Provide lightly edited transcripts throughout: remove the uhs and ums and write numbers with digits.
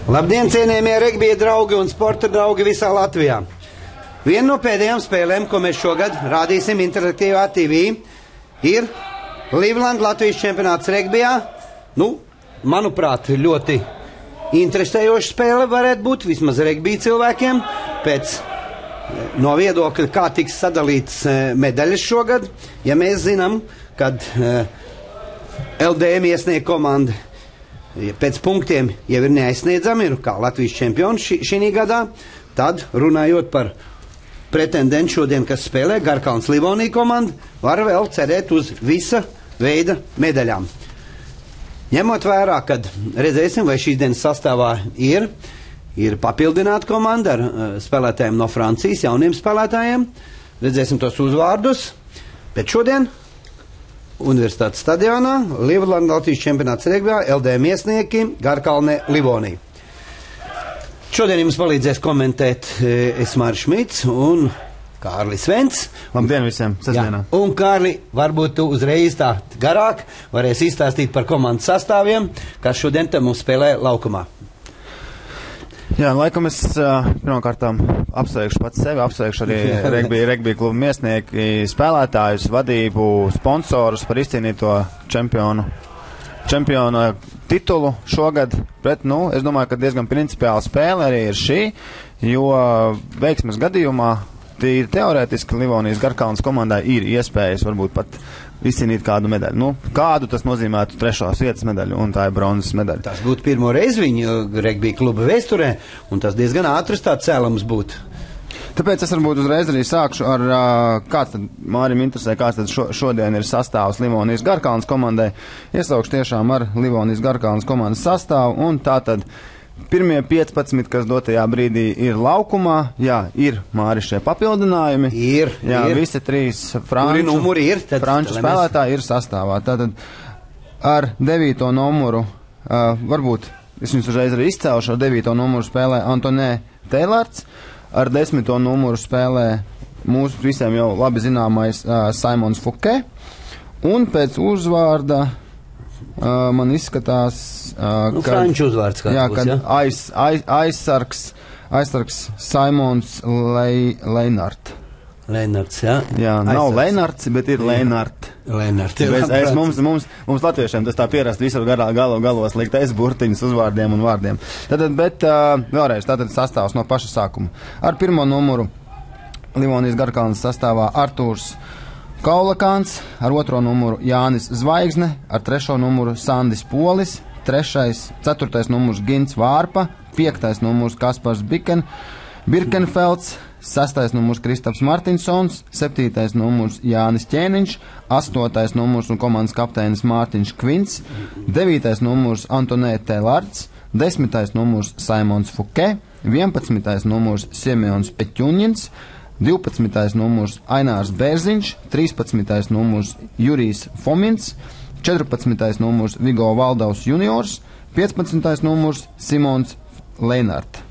Labdien, cienījamie regbija draugi un sporta draugi visā Latvijā! Viena no pēdējām spēlēm, ko mēs šogad rādīsim interaktīvā TV, ir Cleveland Latvijas čempionāts regbijā. Manuprāt, ļoti interesējoša spēle varētu būt vismaz regbija cilvēkiem pēc no viedokļa, kā tiks sadalīts medaļas šogad. Ja mēs zinām, kad LDM iesniegt komanda pēc punktiem jau ir neaizsniedzami, kā Latvijas čempioni šī gadā, tad runājot par pretendentu šodien, kas spēlē Garkalns Livonija komanda, var vēl cerēt uz visa veida medaļām. Ņemot vērā, kad redzēsim, vai šīs dienas sastāvā ir papildināta komanda ar spēlētājiem no Francijas, jauniem spēlētājiem, redzēsim tos uzvārdus, bet šodien Universitātes stadionā Cleveland Latvijas čempionāts regbijā LDM iesnieki Garkalne Livonija. Šodien jums palīdzēs komentēt es Māris Šmits un Kārlis Vents. Labdien visiem, sestdienā. Un Kārli, varbūt tu uzreiz tā garāk varēs izstāstīt par komandas sastāviem, kas šodien te mums spēlē laukumā. Jā, laikam es pirmkārtām apsveikšu pats sevi, apsveikšu arī regbija klubu miesnieki, spēlētājus, vadību, sponsorus par izcīnīto čempionu titulu šogad, bet, es domāju, ka diezgan principiāla spēle arī ir šī, jo veiksmes gadījumā tīri teorētiski Livonijas Garkalnas komandai ir iespējas varbūt pat izcīnīt kādu medaļu. Kādu tas nozīmētu trešās vietas medaļu, un tā ir bronzas medaļa. Tas būtu pirmo reizi viņu regbija kluba vēsturē, un tas diezgan ātrs tāds cēlums būtu. Tāpēc es varbūt uzreiz arī sākšu ar kāds tad Mārim interesē, kāds tad šodien ir sastāvs Livonijas Garkalnas komandai. Iesaukšu tiešām ar Livonijas Garkalnas komandas sastāvu, un tā tad pirmie 15, kas dotajā brīdī ir laukumā, ir Māri šie papildinājumi. Ir. Visi 3 franču spēlētāji ir sastāvā. Tātad ar 9. numuru, varbūt es jums uzreiz arī izcelšu, ar 9. numuru spēlē Antonē Teilārds, ar 10. numuru spēlē mūsu visiem jau labi zināmais Simons Fukē, un pēc uzvārda man izskatās, franču uzvārds būs, aizsargs Simons Leinart. Leinarts, jā? Jā, nav Leinarts, bet ir Leinart. Mums latviešiem tas tā pierast visur galos likt burtiņus uzvārdiem un vārdiem. Bet vēlreiz, tātad sastāvs no paša sākuma. Ar 1. numuru Livonijas Garkalnas sastāvā Artūrs Kaulakāns, ar 2. numuru Jānis Zvaigzne, ar 3. numuru Sandis Polis, 4. numurs Gints Vārpa, 5. numurs Kaspars Birkenfelds, 6. numurs Kristaps Martinsons, 7. numurs Jānis Ķēniņš, 8. numurs un komandas kapteinis Mārtiņš Kvints, 9. numurs Antonēte Larts, 10. numurs Saimons Fuke, 11. numurs Simeons Peķuņins, 12. numurs Ainārs Bērziņš, 13. numurs Jurijs Fomins, 14. numurs Vigo Valdavs juniors, 15. numurs Simons Leinart.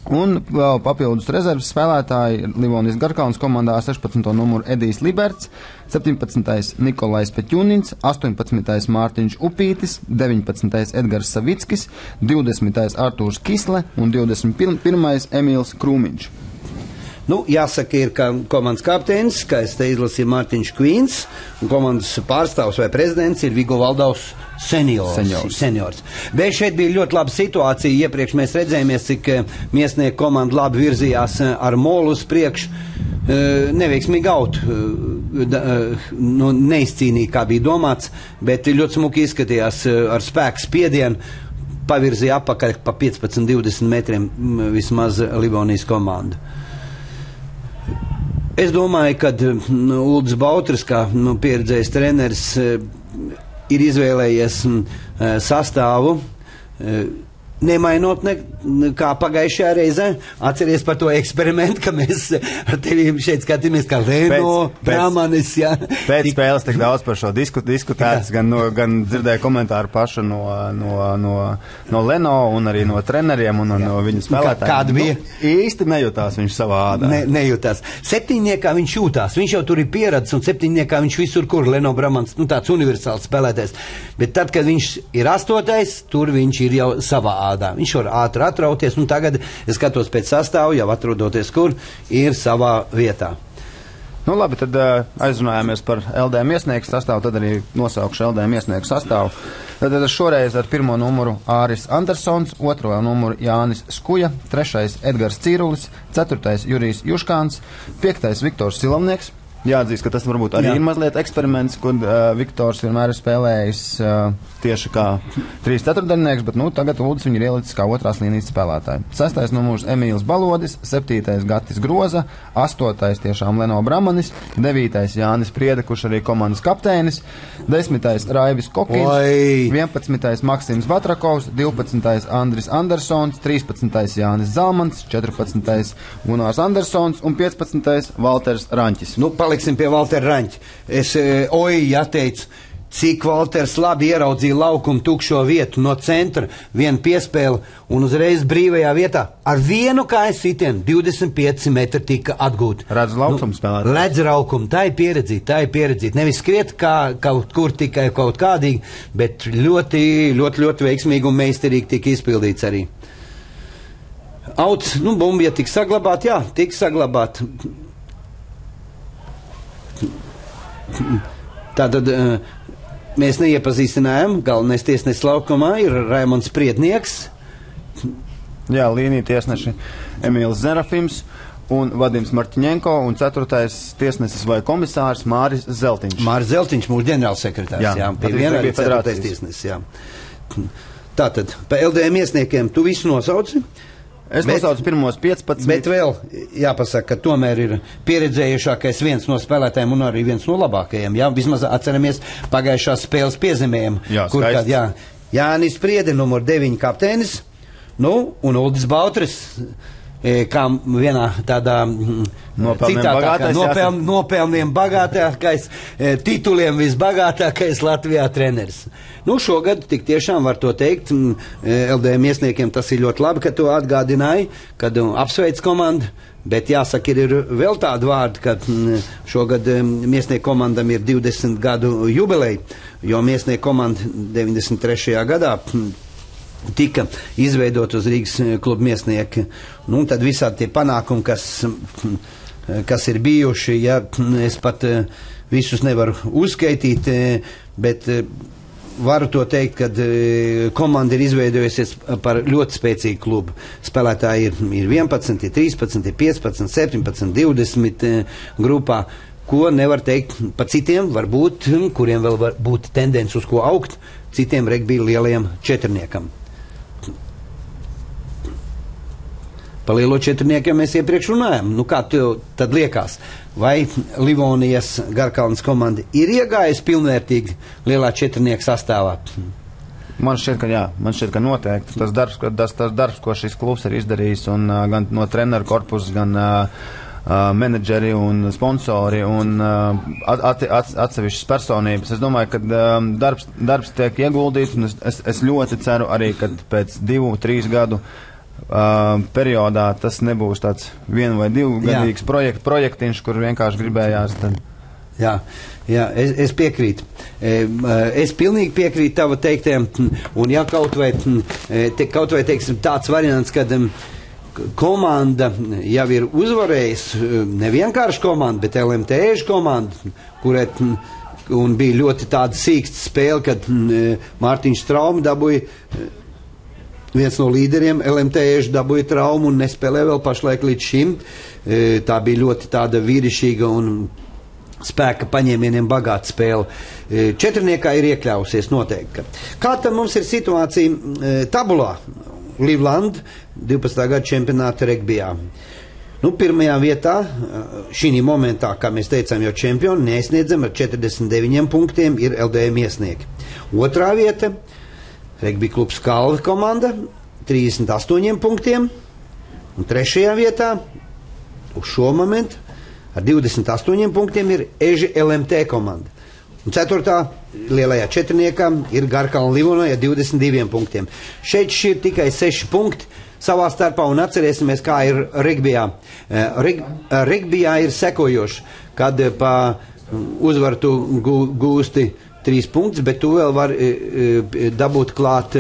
Un vēl papildus rezerves spēlētāji Livonijas Garkalnas komandā 16. numuru Edijs Liberts, 17. Nikolais Peķunins, 18. Mārtiņš Upītis, 19. Edgars Savickis, 20. Artūrs Kisle un 21. Emīls Krūmiņš. Nu, jāsaka, ir komandas kapteinis, kā es te izlasīju, Mārtiņš Kvīns, un komandas pārstāvs vai prezidents ir Vigo Valdavs seniors. Bet šeit bija ļoti laba situācija. Iepriekš mēs redzējāmies, cik Miesnieku komanda labi virzījās ar molu uz priekšu. Neveiksmīgi out, neizcīnīja, kā bija domāts, bet ļoti smuki izskatījās ar spēku spiedienu. Pavirzīja apakaļ pa 15-20 metriem vismaz Livonijas komandu. Es domāju, ka Uldis Bautris, kā pieredzējis treneris, ir izvēlējies sastāvu, nemainot kā pagājušajā reizē. Atceries par to eksperimentu, ka mēs ar tevi šeit skatāmies kā Leno, Bramanis. Pēc spēles tik daudz par šo diskutēts, gan dzirdēju komentāru pašu no Leno un arī no treneriem un no viņa spēlētājiem. Kāda bija? Īsti nejūtās viņš savā ādā. Nejūtās. Septiņniekā viņš jūtās. Viņš jau tur ir pieredzis un septiņniekā viņš visur, kur Leno Bramans, tāds universāls spēlētājs. Bet tad, kad viņš ir 8, tur viņš ir jau savā ādā. Viņš var ātri atrauties, un tagad es skatos pēc sastāvu, jau atrodoties, kur ir savā vietā. Nu labi, tad aizrunājāmies par LD Miesnieku sastāvu, tad arī nosaukšu LD Miesnieku sastāvu. Tad šoreiz ar 1. numuru Āris Andersons, 2. numuru Jānis Skuja, 3. Edgars Cīrulis, 4. Jurijs Juškāns, 5. Viktors Silavnieks. Jāatzīst, ka tas varbūt arī ir mazliet eksperiments, kur Viktors vienmēr ir spēlējis tieši kā 3/4, bet tagad Uldis viņu ir ielicis kā 2. līnijas spēlētāji. 6. numurs Emīls Balodis, 7. Gatis Groza, 8. tiešām Leno Bramanis, 9. Jānis Priede, kurš arī komandas kapteinis, 10. Raivis Kokins, 11. Maksims Batrakovs, 12. Andris Andersons, 13. Jānis Zalmans, 14. Gunārs Andersons un 15. Valters Raņķis. Paliksim pie Valtera Raņķa. Es jāteicu, cik Valters labi ieraudzīja laukumu tukšo vietu no centra, vienu piespēli un uzreiz brīvajā vietā ar vienu kājas sitienu 25 metri tika atgūti. Redz laukumu spēlēt. Redz laukumu, tā ir pieredzīta. Nevis skriet kaut kur tikai kaut kādīgi, bet ļoti veiksmīgi un meistarīgi tika izpildīts arī. Auts, bumba, ja tika saglabāt, tika saglabāt. Tātad mēs neiepazīstinājām, galvenais tiesnesis laukumā ir Raimonds Priednieks. Jā, līnija tiesneši Emīls Zerafims un Vadims Martiņenko un 4. tiesnesis vai komisārs Māris Zeltiņš. Māris Zeltiņš, mūsu ģenerālsekretārs, pie vienā arī 4. tiesnesis, Tātad, pa LD Miesniekiem tu visu nosauci? Es nosaucu pirmos 15. Bet vēl jāpasaka, ka tomēr ir pieredzējušākais viens no spēlētājiem un arī viens no labākajiem. Vismaz atceramies pagājušās spēles piezīmējumu. Kur kād, Jānis Priede, numur 9 kapteinis, un Uldis Bautris, kā vienā tādā nopelniem bagātākais, tituliem visbagātākais Latvijā treneris. Šogad tik tiešām var to teikt, LD Miesniekiem tas ir ļoti labi, ka to atgādināja, kad apsveic komandu, bet jāsaka, ir vēl tādu vārdu, ka šogad Miesnieku komandam ir 20 gadu jubileja, jo Miesnieku komanda 93. gadā tika izveidot uz Rīgas klubu Miesnieki. Tad visādi tie panākumi, kas ir bijuši, es pat visus nevaru uzskaitīt, bet varu to teikt, ka komanda ir izveidojusies par ļoti spēcīgu klubu. Spēlētāji ir 11, 13, 15, 17, 20 grupā. ko nevar teikt pa citiem, varbūt, kuriem vēl var būt tendence uz ko augt, citiem regbija lielajiem četrniekam. Pa lielo četrniekiem mēs iepriekš runājam. Nu, kā tev tad liekas, vai Livonijas Garkalnes komanda ir iegājusi pilnvērtīgi lielā četrnieka sastāvā? Man šķiet, ka jā, man šķiet, ka noteikti tas darbs, ko šis klubs ir izdarījis, un gan no treneru korpusa, gan menedžeri un sponsori un atsevišķas personības. Es domāju, ka darbs tiek ieguldīts, un es ļoti ceru arī, ka pēc 2-3 gadu periodā tas nebūs tāds 1 vai 2 gadīgs projektiņš, kur vienkārši gribējās tad. Jā, es piekrītu. Es pilnīgi piekrītu tava teiktiem, un ja kaut vai teiksim, tāds variants, kad komanda jau ir uzvarējusi, nevienkārši komanda, bet LMTēžu komanda, kurai un bija ļoti tāda sīksta spēle, kad Mārtiņš Trauma dabūja, viens no līderiem LMTēžu dabūja traumu un nespēlē vēl pašlaik līdz šim. Tā bija ļoti tāda vīrišīga un spēka paņēmieniem bagāta spēle. Četrniekā ir iekļausies noteikti. Kā tad mums ir situācija tabulā? Livland 12. gada čempionāta regbijā. Nu, pirmajā vietā, šī momentā, kā mēs teicām, jau čempioni neaizsniedzam ar 49 punktiem ir LDM iesniegi. Otrā vieta, regbija klubs Kalvi komanda, 38 punktiem. Un trešajā vietā, uz šo momentu, ar 28 punktiem ir Eži LMT komanda. Un ceturtā lielajā četrniekā ir Garkalna Livonija ar 22 punktiem. Šeit ir tikai 6 punkti savā starpā, un atcerēsimies, kā ir regbijā. Regbijā ir sekojoši, kad pa uzvaru tu gūsti 3 punktus, bet tu vēl var dabūt klāt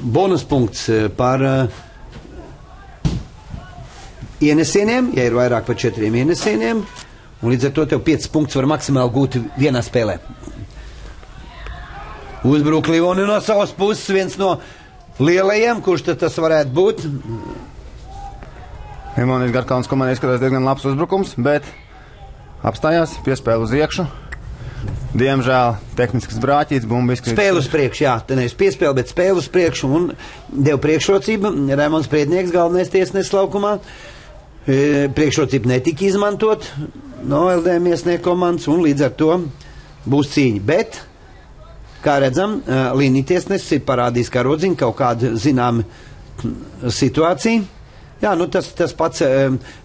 bonus punkts par ienesieniem, ja ir vairāk par 4 ienesieniem, un līdz ar to tev 5 punktus var maksimāli gūt vienā spēlē. Uzbruk Livoni no savas puses, viens no lielajiem, kurš tad tas varētu būt? Livonijas Garkalnes komandai izskatās diezgan labs uzbrukums, bet apstājās, piespēle uz iekšu. Diemžēl tehnisks brāķīts, bumba izkrīt. Spēle uz priekšu, jā, te nevis piespēle, bet spēle uz priekšu, un deva priekšrocība. Raimonds Priednieks, galvenais tiesnesis laukumā. Priekšrocība netika izmantot no LDM iesnieku komandas, un līdz ar to būs cīņa. Bet, kā redzam, līnija tiesnesis ir parādījis kā rodziņu kaut kādu zināmu situāciju. Jā, nu tas pats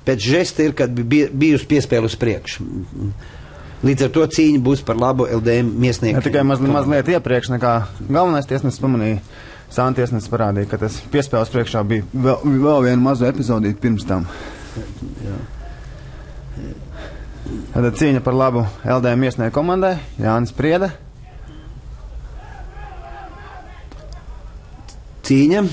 pēc žesta ir, kad bijusi piespēle uz priekšu. Līdz ar to cīņa būs par labu LDM iesnieku. Ja tikai mazliet iepriekš nekā galvenais tiesnesis pamanīja, Sāna tiesnesis parādīja, ka tas piespēles priekšā bija vēl vienu mazu epizodīti pirms tam. Jā. Tad cīņa par labu LDM iesnieku komandai, Jānis Priede. Cīņa.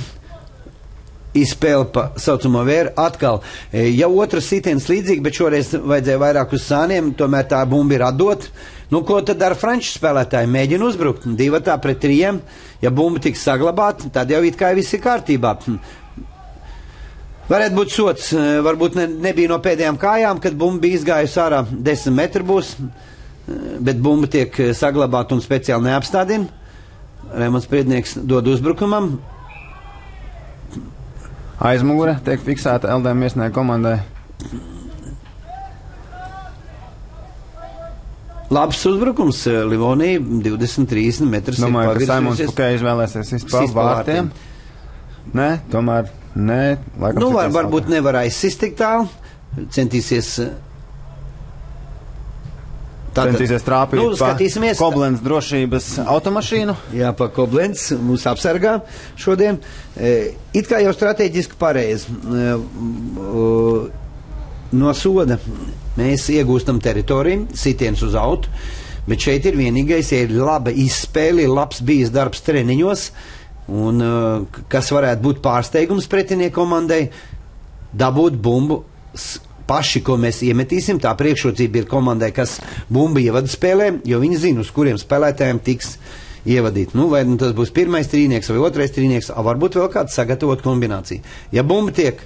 Izspēle pa saucamo vēru atkal. Jau otrs sitiens līdzīgi, bet šoreiz vajadzēja vairāk uz sāniem, tomēr tā bumba ir atdot. Nu, ko tad dara franču spēlētāji? Mēģina uzbrukt 2-3. Ja bumba tiks saglabāta, tad jau it kā viss ir kārtībā. Varētu būt sots, varbūt nebija no pēdējām kājām, kad bumba bija izgājusi ārā 10 metru būs, bet bumba tiek saglabāta un speciāli neapstādina. Raimonds Priednieks dod uzbrukumam. Aizmugure tiek fiksēta LDM iesnieku komandai. Labs uzbrukums Livonija, 23 metrus. Domāju, ka Saimons Pukē izvēlēsies izpālt vārtiem. Nē, tomēr nē. Nu, varbūt nevar aizsist tik tālu. Centīsies trāpīt pa Koblenz drošības automašīnu. Jā, pa Koblenz mūs apsargā šodien. It kā jau strateģiski pareizi. No soda mēs iegūstam teritoriju, sitiens uz autu, bet šeit ir vienīgais, ja ir laba izspēle, ir labs bijis darbs treniņos, un kas varētu būt pārsteigums pretinieku komandai, dabūt bumbu paši, ko mēs iemetīsim, tā priekšrocība ir komandai, kas bumbu ievada spēlē, jo viņi zina, uz kuriem spēlētājiem tiks ievadīt. Nu, vai tas būs pirmais trīnieks vai otrais trīnieks, varbūt vēl kāda sagatavot kombinācija. Ja bumba tiek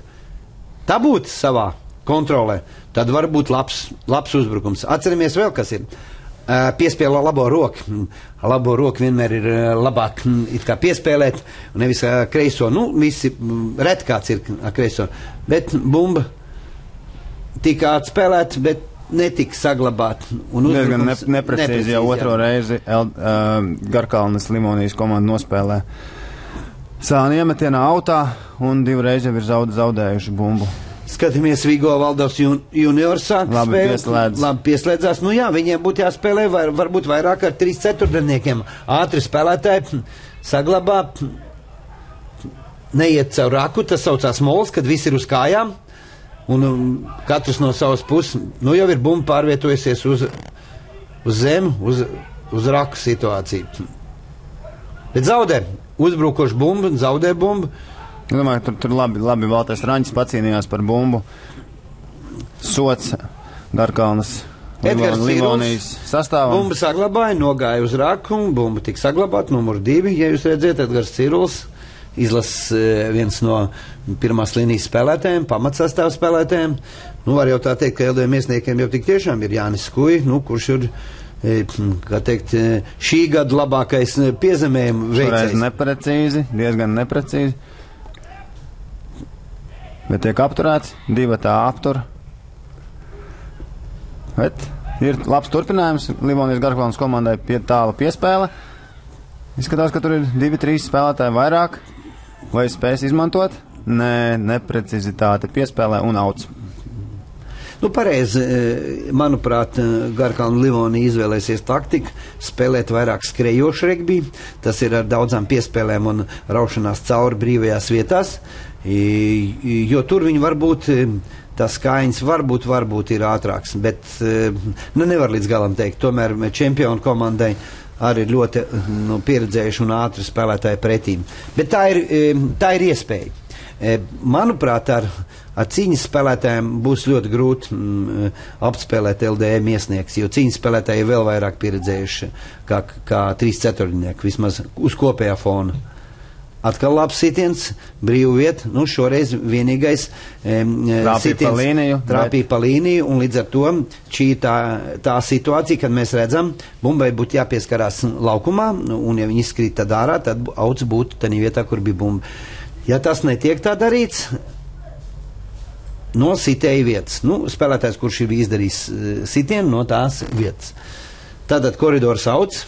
dabūt savā kontrolē, tad var būt labs uzbrukums. Atceramies vēl, kas ir. Piespēlē labo roku. Labo roku vienmēr ir labāk it kā piespēlēt, un nevis kreiso. Nu, visi ret kāds ir kreiso. Bet bumba tika atspēlēta, bet netika saglabāt. Diezgan neprecīzi jau otro reizi Garkalnes Livonijas komanda nospēlē sāna iemetienā autā, un 2 reizi jau ir zaudējuši bumbu. Skatāmies, Vigo Valdovs juniors sāk spēlēt. Labi pieslēdzās. Nu jā, viņiem būtu jāspēlē varbūt vairāk ar 3 ceturtdieniekiem. Ātri spēlētāji saglabā, neiet caur raku, tas saucās mols, kad visi ir uz kājām, un katrs no savas puses. Nu jau ir bumba pārvietojusies uz zemi, uz raku situāciju. Bet zaudē, uzbrukoši bumbu, zaudē bumbu. Es domāju, tur labi Valters Raņķis pacīnījās par bumbu. Sots Garkalnes Livonijas sastāvam. Bumba saglabāja, nogāja uz raku, bumba tika saglabāta, numur 2, ja jūs redzēt, Edgars Ciruls, viens no pirmās līnijas spēlētājiem, pamatsastāv spēlētājiem. Nu, var jau tā teikt, ka LDM iesniekiem jau tik tiešām ir Jānis Skuj, kurš ir, kā teikt, šī gada labākais piezemējumu veicējs. Šoreiz neprecīzi, diezgan neprecīzi. Bet tiek apturēts, 2 tā aptur. Bet ir labs turpinājums Livonijas Garkalnes komandai tāla piespēle. Izskatās, ka tur ir 2-3 spēlētāji vairāk. Vai spēs izmantot? Nē, neprecizitāte piespēlē un auts. Nu, pareizi, manuprāt, Garkalna Livonija izvēlēsies taktiku, spēlēt vairāk skrejošu regbi. Tas ir ar daudzām piespēlēm un raušanās cauri brīvajās vietās. Jo tur viņi varbūt, tas kājiņas varbūt ir ātrāks, bet nevar līdz galam teikt. Tomēr čempionu komandai arī ir ļoti pieredzējuši un ātri spēlētāji pretīm. Bet tā ir iespēja. Manuprāt, ar cīņas spēlētājiem būs ļoti grūti apspēlēt LDM iesniegs, jo cīņas spēlētāji ir vēl vairāk pieredzējuši kā 3 ceturtdienieku, vismaz uz kopējā fona. Atkal labs sitiens, brīvu vietu, šoreiz vienīgais sitiens trāpīja pa līniju, un līdz ar to šī tā situācija, kad mēs redzam, bumbai būtu jāpieskarās laukumā, un ja viņi izkrīt tad ārā, tad auts būtu tādā vietā, kur bija bumba. Ja tas netiek tā darīts, no sitēja vietas, spēlētājs, kurš ir izdarījis sitienu no tās vietas. Tātad koridors auts,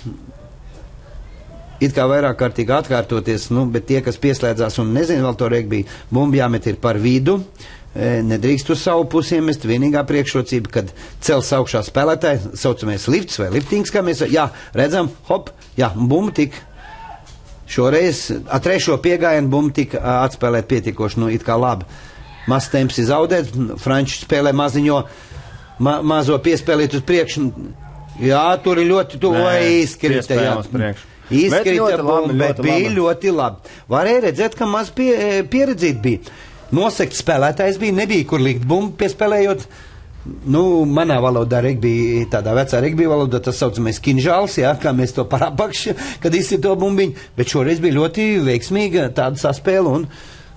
it kā vairāk kārtīgi atkārtoties, bet tie, kas pieslēdzās un nezinu vēl to regbi, bumba jāmet ir par vidu, nedrīkst uz savu pusi iemest. Vienīgā priekšrocība, kad cels augšā spēlētāji, saucamies lifts vai liftings, kā mēs, redzam, hop, bumba tik, šoreiz, ar 3. piegājienu bumba tika atspēlēt pietiekoši, it kā labi. Maz temps ir zaudēt, franči spēlē maziņo, mazo piespēlīt uz priekšu, tur ir ļoti izkrita, izkrita bumba, bet bija ļoti labi. Varēja redzēt, ka maz pieredzīt bija. Nosekt spēlētājs bija, nebija kur likt bumbu piespēlējot. Manā valodā bija tādā vecā regbi valodā, tas saucamais kinžāls, kā mēs to par apakšu, kad izsit to bumbiņu, bet šoreiz bija ļoti veiksmīga tāda saspēle, un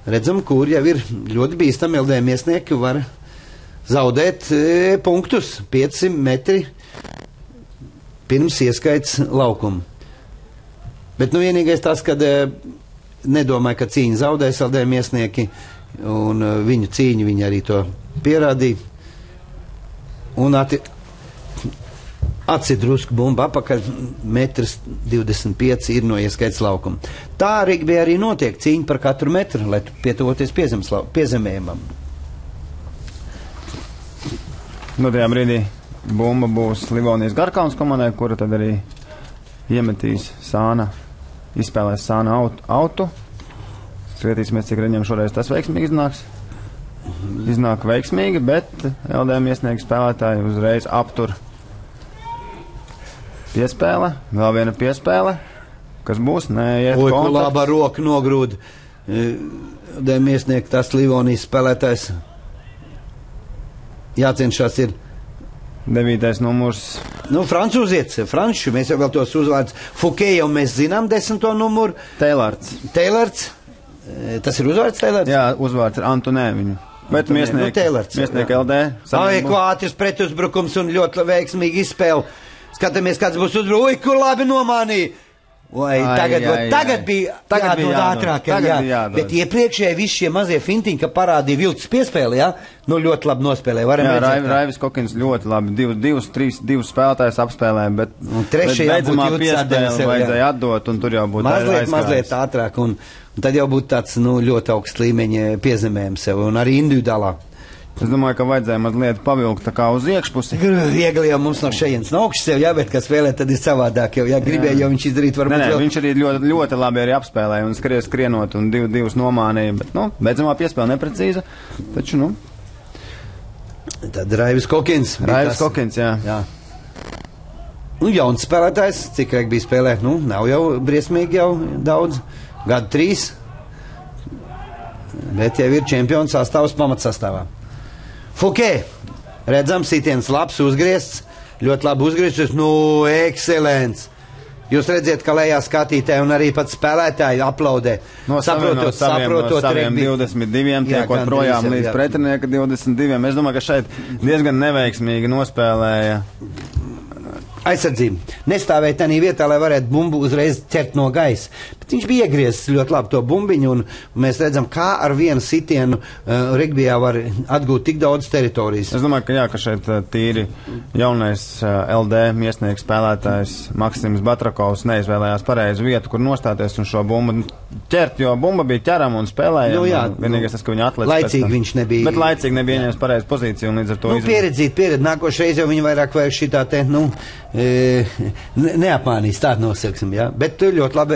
redzam, kur jau ir ļoti bīstami LDM iesnieki, var zaudēt punktus 5 metri pirms ieskaits laukumu. Bet vienīgais tas, kad nedomāju, ka cīņu zaudēs LDM iesnieki, un viņu cīņu viņi arī to pierādīja. Un atsit drusku bumba apakaļ, 1,25 m ir no ieskaits laukuma. Tā regbi arī notiek cīņa par katru metru, lai pietuvoties piezemējumam. Tajā brīdī bumba būs Livonijas Garkalnes komandai, kura tad arī iemetīs sāna. Izspēlēs sāna autu. Skatīsimies, cik reņem šoreiz tas veiksmīgi iznāks. Iznāk veiksmīgi, bet LDM iesniegi spēlētāji uzreiz aptur piespēle. Vēl viena piespēle. Kas būs? Neiet kontakts. Ko laba roka nogrūd. LDM iesniegi tas Livonijas spēlētājs. Jācenšas ir 9. numurs. Francūzietis, franču, mēs jau vēl tos uzvārdus. Fouquet jau mēs zinām 10. numuru. Taylords. Tas ir uzvārds Taylords? Jā, uzvārds ir Antonē viņu. Bet Miesnieki LD. Ko ātris pretuzbrukums un ļoti veiksmīgi izspēle. Skatāmies, kāds būs uzbrukums. Ui, kur labi nomanīja. Tagad bija jādod ātrāk, bet iepriekšēji visi šie mazie fintiņi, ka parādīja viltus piespēli, nu ļoti labi nospēlēja. Raivis Kokins ļoti labi, divus spēlētājus apspēlēja, bet beidzamā piespēli vajadzēja atdot, un tur jau būtu mazliet ātrāk, un tad jau būtu tāds, ļoti augsts līmeņa piezemējums sev, un arī individuālā. Es domāju, ka vajadzēja mazliet pavilkt tā kā uz iekšpusi. Viegli jau mums no šejienes no augšas sev, bet kas spēlē, tad ir savādāk jau, gribēja jau viņš izdarīt varbūt vēl. Viņš arī ļoti labi arī apspēlēja un skrienot un divus nomānīja, bet, beidzamā piespēle neprecīza, taču, Tad Raivis Kokins. Jā. Jauns spēlētājs, cik regbija spēlē, nav jau briesmīgi jau daudz, gadu 3, bet jau ir čempions sastāvs pamatsastāvā. Fouquet, redzam, sitiens labs, uzgriezts, ļoti labi uzgriezts, ekscelents. Jūs redziet, ka lejā skatītāji un arī pat spēlētāji aplaudē. Saprotot saviem 22, tiekot projām līdz pretinieka 22. Es domāju, ka šeit diezgan neveiksmīgi nospēlēja aizsardzību. Nestāvēja tādā vietā, lai varētu bumbu uzreiz ķert no gaisa. Bet viņš bija iegriezis ļoti labi to bumbiņu, un mēs redzam, kā ar vienu sitienu regbijā var atgūt tik daudz teritorijas. Es domāju, ka šeit tīri jaunais LD Miesnieks spēlētājs Maksims Batrakovs neizvēlējās pareizu vietu, kur nostāties un šo bumbu ķert, jo bumba bija ķerama un spēlējama. Vienīgais tas, ka viņa atlēs laicīgi viņš nebija. Bet laicīgi nebija ieņēmis pareizu pozīciju un līdz ar to pieredzīt. Nākošais jau viņi vairāk vai šitā te, neapmānīs, tādu nosauksim, Bet ļoti labi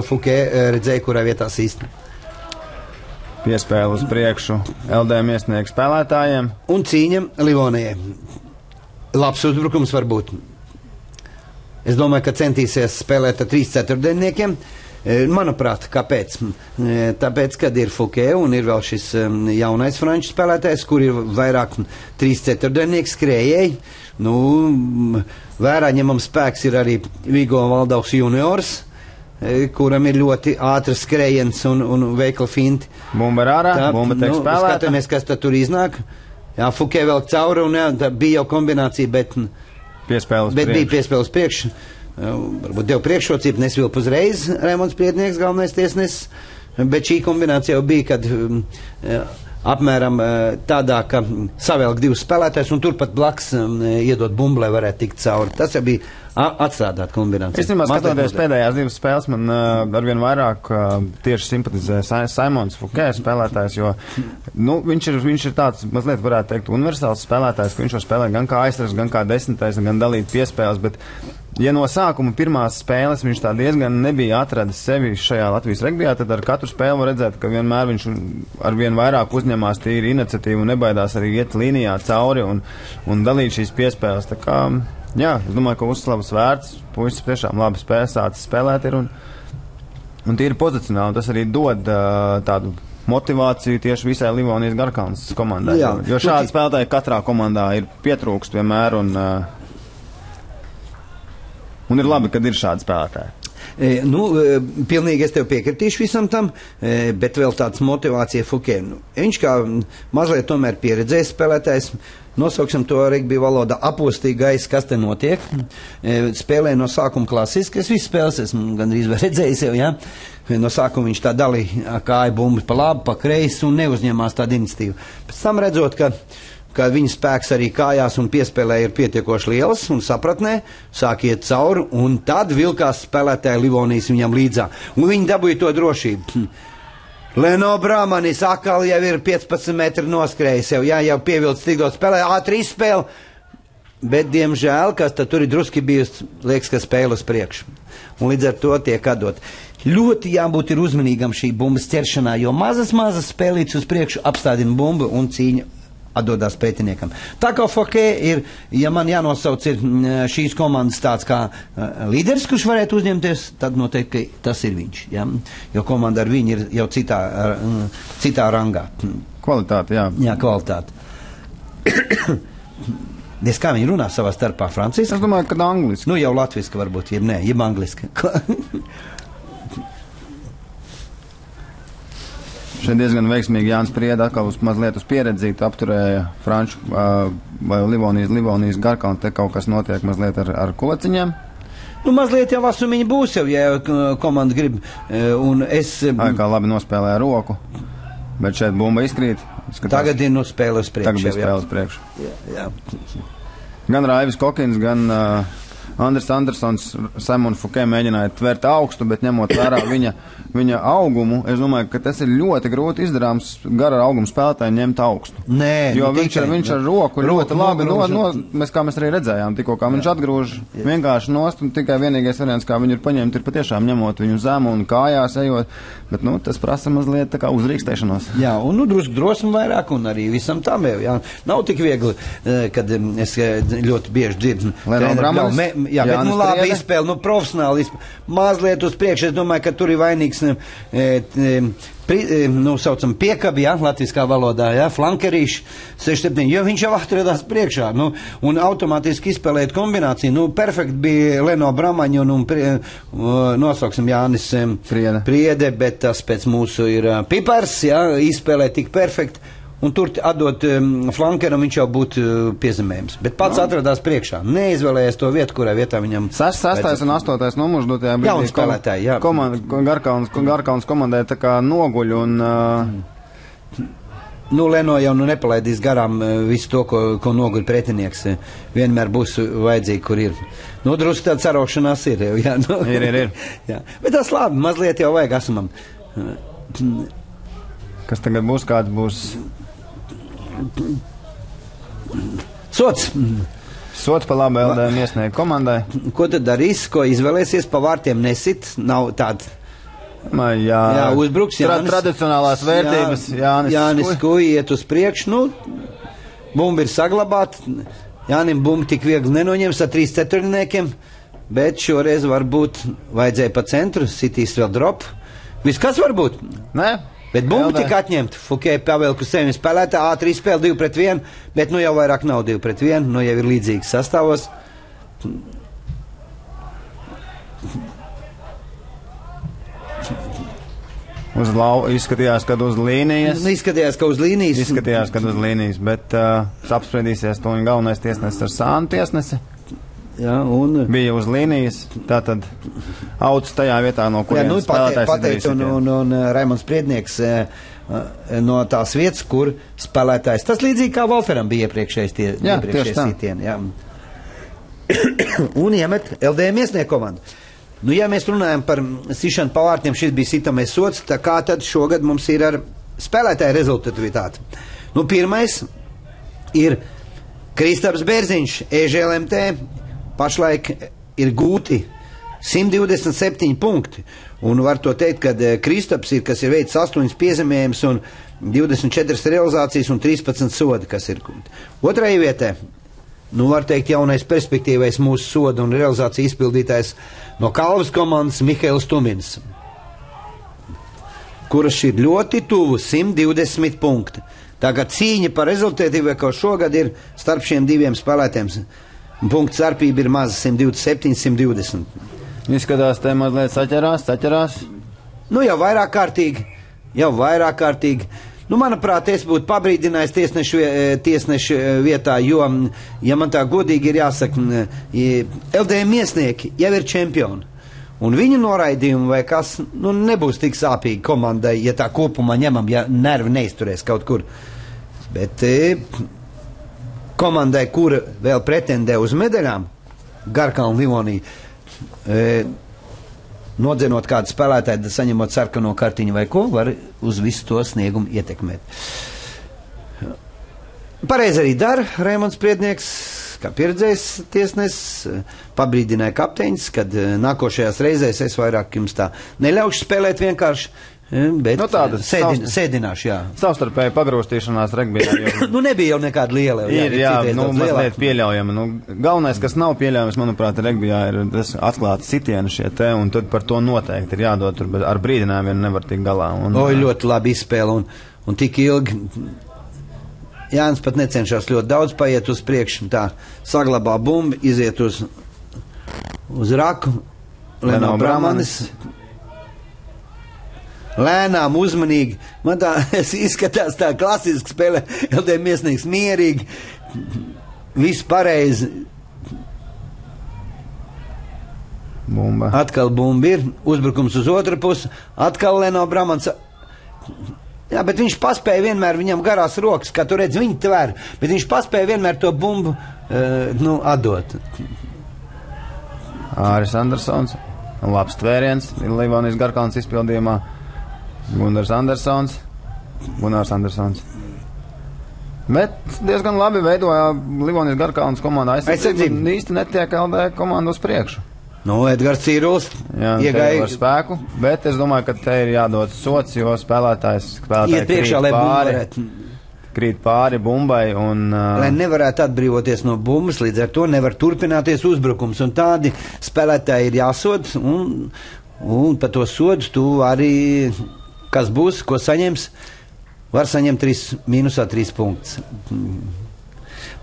Fouquet redzēja, kurā vietā īsti. Piespēle uz priekšu LD Miesnieku spēlētājiem. Un cīņa Livonijai. Labs uzbrukums varbūt. Es domāju, ka centīsies spēlēt ar 3 ceturtdienniekiem. Manuprāt, kāpēc? Tāpēc, kad ir Fouquet un ir vēl šis jaunais franču spēlētājs, kur ir vairāk 3 ceturtdiennieki skrējēji. Vērā ņemam spēks ir arī Vigo Valdauks juniors, kuram ir ļoti ātrs skrējiens un veikla finti. Bumba ir ārā, bumba tiek spēlēta. Skatāmies, kas tad tur iznāk. Fouquet vēl cauri un bija jau kombinācija, bet bija piespēles priekš. Varbūt deva priekšrocību, nesvilp uzreiz Raimonds Priednieks, galvenais tiesnesis, bet šī kombinācija jau bija, kad apmēram tādā, ka savelk 2 spēlētājus un turpat blaks iedot bumbu, lai varētu tikt cauri. Tas jau bija atstrādāt kombināciju. Es nemaz skatoties pēdējās 2 spēles, man arvien vairāk tieši simpatizē Simons Fouquet spēlētājs, jo viņš ir tāds, mazliet varētu teikt, universāls spēlētājs, ka viņš var spēlēt gan kā aizsargs, gan kā 10, gan dalīt piespēles, bet ja no sākuma pirmās spēles viņš tā diezgan nebija atradis sevi šajā Latvijas regbijā, tad ar katru spēli var redzēt, ka vienmēr viņš arvien vairāk uzņemās tīri iniciatīvu un nebaidās arī iet līnijā cauri un dalīt šīs piespēles. Tā kā, es domāju, ka uzslavas vērts, puisis tiešām labi sācis spēlēt ir un tīri pozicionāli. Tas arī dod tādu motivāciju tieši visai Livonijas Garkalnas komandai. Jo šādi spēlētāji katrā komandā ir pietrūkst vienmēr un ir labi, kad ir šādi spēlētāji. Pilnīgi es tev piekritīšu visam tam, bet vēl tāds motivācija Fouquet. Viņš kā mazliet tomēr pieredzējis spēlētājs, nosauksim to regbija valodā, apostīgais, kas te notiek. Spēlē no sākuma klasiski, es visu spēles esmu gandrīz redzējis jau, No sākuma viņš tā dalīja kāja bumbu pa labi, pa kreisi un neuzņemās tādu iniciatīvu. Pēc tam redzot, ka viņa spēks arī kājās un piespēlē ir pietiekoši liels un sapratnē, sāk iet cauri, un tad vilkās spēlētāji Livonijas viņam līdzā. Un viņi dabūja to drošību. Leno Brāmanis atkal jau ir 15 metri noskrējis, jau pievilcis tik daudz spēlē, ātri izspēle, bet, diemžēl, kas tad tur ir druski bijusi, liekas, ka spēle uz priekšu. Un līdz ar to tiek atdot. Ļoti jābūt ir uzmanīgam šī bumbas ķeršanā, jo mazas spēlītas uz priekšu apstādina bumbu un cīņa atdodās pretiniekam. Tā kā Fouquet ir, ja man jānosauc, ir šīs komandas tāds kā līderis, kurš varētu uzņemties, tad noteikti tas ir viņš. Jo komanda ar viņu ir jau citā rangā. Kvalitāte, Jā, kvalitāte. Diez kā viņi runā savā starpā, Franciski? Es domāju, ka angliski. Jau latviski varbūt, jeb angliski. Šeit diezgan veiksmīgi Jānis Prieda atkal mazliet uz pieredzītu apturēja Franču vai Livonijas Garkalnu. Te kaut kas notiek mazliet ar kociņiem. Nu, mazliet jau asumiņi būs jau, ja komanda grib. Un es... Kā labi nospēlēja roku, bet šeit bumba izkrīt. Tagad ir spēle uz priekšu. Tagad ir spēle uz priekšu. Jā. Gan Raivis Kokins, gan Andris Andersons, Simon Fouquet mēģināja tvert augstu, bet ņemot vērā viņa augumu, es domāju, ka tas ir ļoti grūti izdarāms gara auguma spēlētāji ņemt augstu. Nē, jo viņš ar roku ļoti labi, kā mēs arī redzējām, tikko kā viņš atgrūž vienkārši nost, un tikai vienīgais variants, kā viņu ir paņemt, ir patiešām ņemot viņu zemu un kājās ejot, bet, tas prasa mazliet tā kā uzrīkstēšanos. Jā, un drusku drosmi vairāk, un arī visam tam jau, jā. Nav tik viegli, kad es ļoti bieži dzirdu. Jā, bet labi izspēle, profesionāli izspēle. Mazliet uz priekšu, es domāju, ka tur ir vainīgs, saucam piekabi, jā, latviskā valodā, jā, flankerīši, 6-7, jo viņš jau atradās priekšā, un automātiski izspēlēt kombināciju, perfekti bija Leno Bramaņu un nosauksim Jānis Priede, bet tas pēc mūsu ir Pipars, jā, izspēlēt tik perfekti. Un tur atdot flankeram viņš jau būtu piezemējums. Bet pats atradās priekšā. Neizvēlējies to vietu, kurā vietā viņam... 6. un 8. numurs dotajā brīdī. Jauni spēlētāji, jā. Garkalns komandē tā kā noguļ un... Leno jau nepalaidīs garām visu to, ko noguļ pretinieks. Vienmēr būs vajadzīgi, kur ir. Drusku tāds saraušanās ir. Jā, Ir. Jā. Bet tas labi, mazliet jau vajag esmam. Kas tagad būs, kāds būs... Sots. Sots pa labi LD Miesnieku komandai. Ko tad darīs, ko izvēlēsies, pa vārtiem nesit? Nav tāda... Jā, uzbruks Jānis. Tradicionālās vērtības. Jānis Skuji iet uz priekšu, bumba ir saglabāta. Jānim bumba tik viegli nenoņems ar 3 ceturniekiem, bet šoreiz varbūt vajadzēja pa centru, sitīs vēl drop. Viss kas varbūt? Nē. Bet bumbu tika atņemt. Fouquet pavēlku sevi spēlētā, 3 spēle 2-1, bet jau vairāk nav 2-1, jau ir līdzīgs sastāvos. Izskatījās, kad uz līnijas. Izskatījās, ka uz līnijas. Bet apspriedīsies to viņa galvenais tiesnesis ar Sānu tiesnesi. Jā, bija uz līnijas, tātad auts tajā vietā, no kurienes spēlētājs pateic, un Raimonds Priednieks no tās vietas, kur spēlētājs. Tas līdzīgi kā Valteram bija iepriekšējais sitieni. Jā. Un iemet LD Miesnieku komandu. Ja mēs runājam par sišanu pa vārtiem, šis bija sitamais sots, tā kā tad šogad mums ir ar spēlētāju rezultativitāti. Pirmais ir Kristaps Bērziņš, EŽLMT. Pašlaik ir gūti 127 punkti, un var to teikt, ka Kristaps ir, kas ir veids 8 piezemējums un 24 realizācijas un 13 sodi, kas ir gūti. Otrajā vietā, var teikt, jaunais perspektīvais mūsu soda un realizācija izpildītājs no Kalvas komandas Mihails Tumins, kuras ir ļoti tuvu 120 punkti. Tagad cīņa par rezultātīvu, ka šogad ir starp šiem diviem spēlētājiem. Punktu starpība ir maza 127, 120. Izskatās, te mazliet saķerās. Jau vairāk kārtīgi. Manuprāt, es būtu pabrīdinājis tiesnešu vietā, jo, ja man tā godīgi ir jāsaka, LD Miesnieki jau ir čempioni. Un viņu noraidījumi vai kas, nebūs tik sāpīgi komandai, ja tā kopumā ņemam, ja nervi neizturēs kaut kur. Bet komandai, kura vēl pretendē uz medaļām, Garkalna Livonija, nodzenot kādu spēlētāju, saņemot sarkano kartiņu vai ko, var uz visu to sniegumu ietekmēt. Pareizi arī dara Raimonds Priednieks, kā pieredzējis tiesnesis, pabrīdināja kapteiņus, kad nākošajās reizēs es vairāk jums tā neļaušu spēlēt vienkārši, bet sēdināšu, jā. Savstarpēji pagrostīšanās regbijā. Nebija jau nekāda liela. Mazliet pieļaujama. Galvenais, kas nav pieļaujams, manuprāt, regbijā ir atklāti sitieni šie te, un tad par to noteikti ir jādod, tur ar brīdinājumiem nevar tikt galā. Ļoti labi izspēle, un tik ilgi Jānis pat necenšas ļoti daudz paiet uz priekšu, tā saglabā bumbu, iziet uz raku, Leno Bramanis. lēnām, uzmanīgi. Man tā izskatās tā klasiski spēlē, LD Miesnieks mierīgi, viss pareizi. Bumba. Atkal bumba ir, uzbrukums uz otru pusi, atkal Leno Bramans. Jā, bet viņš paspēja vienmēr, viņam garās rokas, kā tu redz, viņi tver, bet viņš paspēja vienmēr to bumbu atdot. Āris Andersons, labs tvēriens, Livonijas Garkalns izpildījumā. Gunārs Andersons. Bet diezgan labi veidoja Livonijas Garkalns komanda aizsardzību. Īsti netiek LD komandu uz priekšu. Nu, Edgars Cīruls iegāja ar spēku, bet es domāju, ka te ir jādod sots, jo spēlētājs iet priekšā, lai bumba varētu krīt pāri bumbai un... Lai nevarētu atbrīvoties no bumbas, līdz ar to nevar turpināties uzbrukums, un tādi spēlētāji ir jāsod, un pa to sodu tu arī, kas būs, ko saņems, var saņemt -3 punktus.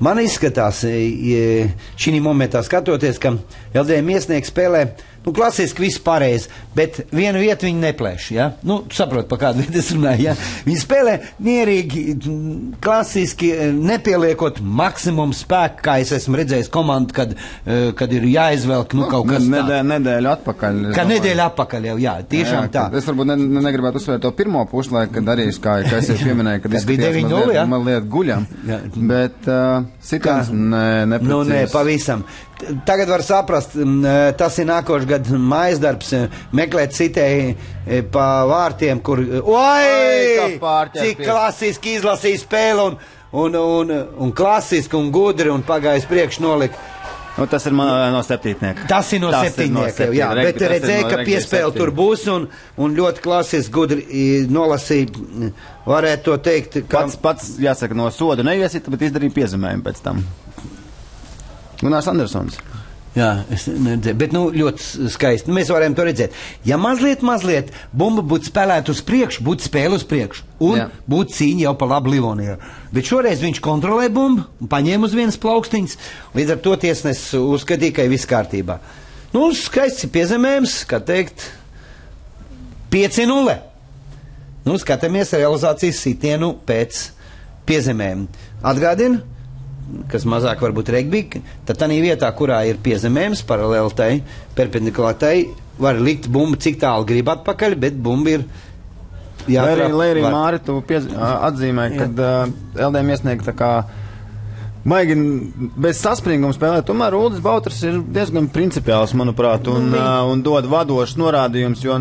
Man izskatās, šī momentā skatoties, ka LD Miesnieks spēlē, klasiski viss pareizi, bet vienu vietu viņi neplēš, ja? Saprot, pa kādu vietu es runāju, ja? Viņi spēlē mierīgi, klasiski, nepieliekot maksimumu spēku, kā es esmu redzējis komandu, kad ir jāizvelk, kaut kas tāds. Nedēļu atpakaļ. Kā nedēļu atpakaļ jau, jā, tiešām tā. Es varbūt negribētu uzsvērt to pirmo puslaiku, kad arī, kā es jau pieminēju, kad izskatījās mazliet guļam, bet sitens neprecīzs. Nē, pavisam. Tagad var saprast, tas ir nākošais gadu mājas darbs, meklēt citēji pa vārtiem, kur... Cik klasiski izlasīja spēli un klasiski un gudri un pagājis priekš nolika. Tas ir no septītnieka. Tas ir no septītnieka, jā, bet redzēja, ka piespēle tur būs un ļoti klasiski gudri nolasīja, varētu to teikt. Pats jāsaka, no soda neiesita, bet izdarīja piezemējumu pēc tam. Gunārs Andersons. Jā, es neredzēju, bet ļoti skaisti. Mēs varējām to redzēt. Ja mazliet bumba būtu spēlēta uz priekšu, būtu spēle uz priekšu un būtu cīņa jau pa labu Livonijā. Bet šoreiz viņš kontrolē bumbu un paņēma uz vienas plaukstiņas, līdz ar to tiesnes uzskatīja, ka ir viss kārtībā. Skaists piezemējums, kā teikt, 5-0. Skatāmies realizācijas sitienu pēc piezemējuma. Atgādinu, kas mazāk varbūt regbī, tad tādā vietā, kurā ir piezemējums paralēli tai, perpendikulāri tai, var likt bumbu cik tālu grib atpakaļ, bet bumba ir jātrap. Lai arī Māri, tu atzīmē, kad LD Miesnieki tā kā maigi bez saspringuma spēlē, tomēr Uldis Bauters ir diezgan principiāls, manuprāt, un dod vadošs norādījums, jo,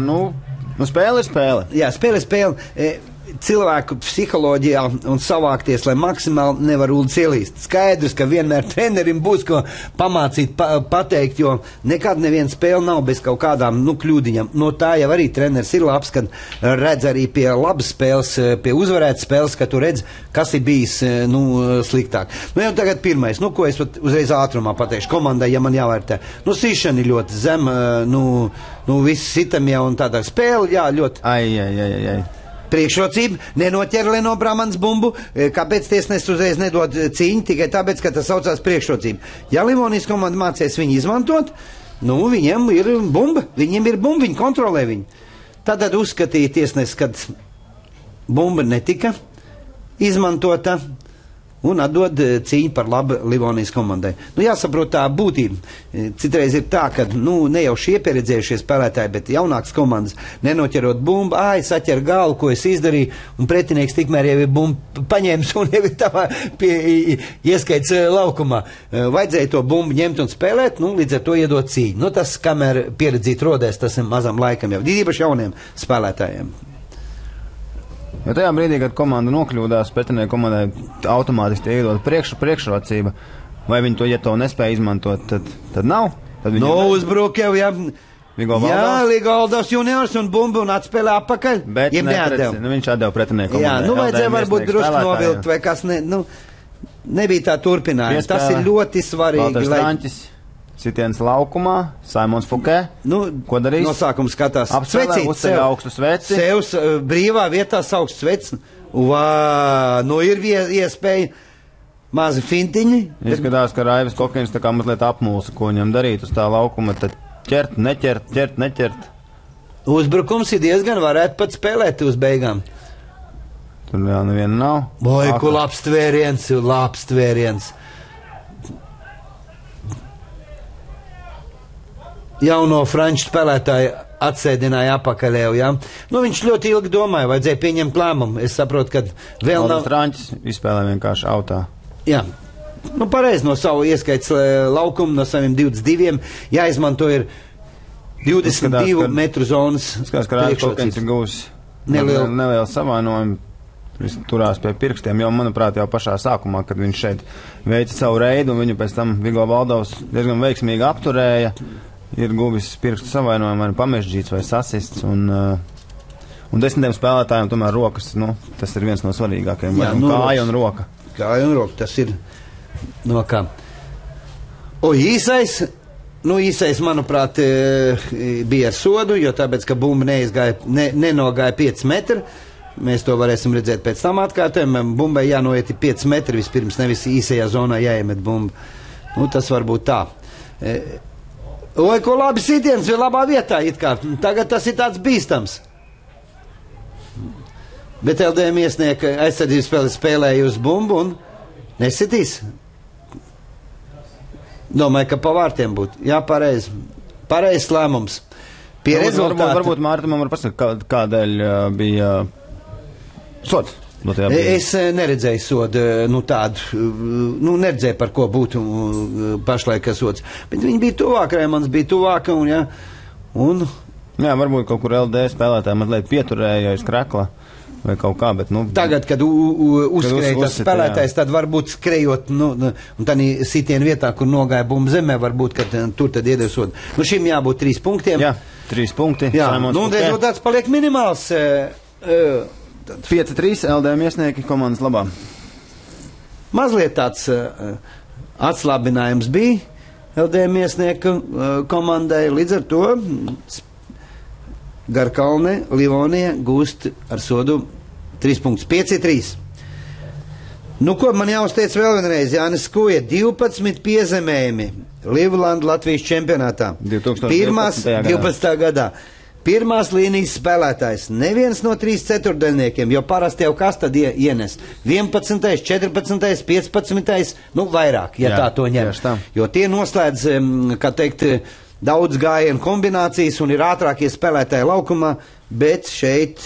spēle ir spēle. Jā, spēle ir spēle. Cilvēku psiholoģijā un savākties, lai maksimāli nevar Uldis ielīst. Skaidrs, ka vienmēr trenerim būs ko pamācīt, pateikt, jo nekad neviena spēle nav bez kaut kādām, kļūdiņām. No tā jau arī treneris ir labs, kad redz arī pie labas spēles, pie uzvarētas spēles, ka tu redz, kas ir bijis, sliktāk. Jau tagad pirmais, ko es uzreiz ātrumā pateikšu komandai, ja man jāvērtē. Sīšana ir ļoti zem, viss sitam jau un tādā spēle, jā, ļoti. Ai. Priekšrocība, nenoķer Leno Bramans bumbu, kāpēc tiesnes uzreiz nedod cīņu, tikai tāpēc, ka tas saucās priekšrocība. Ja Livonijas komanda mācīs viņu izmantot, viņiem ir bumba, viņi kontrolē viņu. Tad uzskatīja tiesnes, kad bumba netika izmantota un atdod cīņu par labu Livonijas komandai. Jāsaprot tā būtība. Citreiz ir tā, ka, ne jau šie pieredzējušie spēlētāji, bet jaunāks komandas nenoķerot bumbu, saķer galvu, ko es izdarīju, un pretinieks tikmēr jau ir bumbu paņēmis un jau ir tā ieskaits laukumā. Vajadzēja to bumbu ņemt un spēlēt, līdz ar to iedot cīņu. Tas, kamēr pieredzīt rodēs, tas ir mazam laikam jau. Īpaši jauniem spēlētājiem. Jo tajā brīdī, kad komanda nokļūdās, pretinieku komandai automātiski iedod priekšrocība, vai viņi to, ja to nespēja izmantot, tad nav? Uzbruk jau, jā. Ligo Aldovs juniors un bumbu un atspēlē apakaļ. Bet viņš atdeva pretinieku komandai. Jā, vajadzēja varbūt drusku novilkt vai kas, nebija tā turpinājums. Tas ir ļoti svarīgi. Valters Traņķis, sitiens laukumā, Saimons Fukē. Ko darīs? Nosākums skatās. Apsvecīt, uzceļ augstu sveci. Sevs brīvā vietā sauks sveci. Ir iespēja mazi fintiņi. Izskatās, ka Raivis Kokins tā kā mazliet apmulsa, ko viņam darīt uz tā laukuma, tad ķert, neķert. Uzbrukums ir diezgan varētu pat spēlēt uz beigām. Tur vēl neviena nav. Vai, ko labs tvēriens. Jauno franču spēlētāju atsēdināja apakaļ, ja? Nu, viņš ļoti ilgi domāja, vajadzēja pieņemt lēmumu. Es saprotu, ka vēl nav... Frančs izspēlē vienkārši autā. Jā. Nu, pareizi no savu ieskaits laukumu, no saviem 22, jāizmanto ir 22 metru zonas. Skatās, ka Rādkokens ir gūs nelielu savainojumu. Viņš turās pie pirkstiem, jau, manuprāt, jau pašā sākumā, kad viņš šeit veica savu reidu, un viņu pēc tam Vigo Valdovs diezgan veiksmīgi apturēja. Ir guvis pirkstu savainojumu, vai pamežģīts vai sasists, un 10 spēlētājiem tomēr rokas, nu, tas ir viens no svarīgākajiem. Jā, kāja un roka. Kāja un roka, tas ir no kā. Īsais, manuprāt, bija ar sodu, jo tāpēc, ka bumba nenogāja 5 metri. Mēs to varēsim redzēt pēc tam atkārtojumiem. Bumbai jānoiet 5 metri vispirms, nevis īsajā zonā jāiemet bumba. Nu, tas var būt tā. Oi, ko labi sitiens, ir labā vietā it kā. Tagad tas ir tāds bīstams. Bet LDM iesnieka aizsardzības spēlēja uz bumbu un nesitīs. Domāju, ka pa vārtiem būtu. Jā, pareizi. Pareizs lēmums. Pie rezultāta... Varbūt Mārta man var pasaka, kādēļ bija sods. Es neredzēju sodu, neredzēju, par ko būtu pašlaik sods. Bet viņi bija tuvāk, Raimonds bija tuvāk, Jā, varbūt kaut kur LD spēlētāji mazliet pieturēja aiz krekla vai kaut kā, bet, Tagad, kad uzskrēja tas spēlētājs, tad varbūt skrējot, un tādā sitienu vietā, kur nogāja bumba zemē, varbūt, ka tur tad iedeva sodu. Šim jābūt 3 punktiem. Jā, 3 punkti. Jā, rezultāts paliek minimāls. 5-3 LDM iesnieki komandas labā. Mazliet tāds atslābinājums bija LDM iesnieku komandai. Līdz ar to Garkalne, Livonija gūst ar sodu 3 punktus. 5-3. Nu, ko man jāuzteic vēl vienreiz? Jānis Kuja, 12 piezemējumi Livlanda Latvijas čempionātā. 2012. gadā. Pirmās līnijas spēlētājs, neviens no 3 ceturdaļniekiem, jo parasti jau kas tad ienes? 11., 14., 15., vairāk, ja tā to ņem. Jo tie noslēdz, kā teikt, daudz gājienu kombinācijas un ir ātrākie spēlētāji laukumā, bet šeit,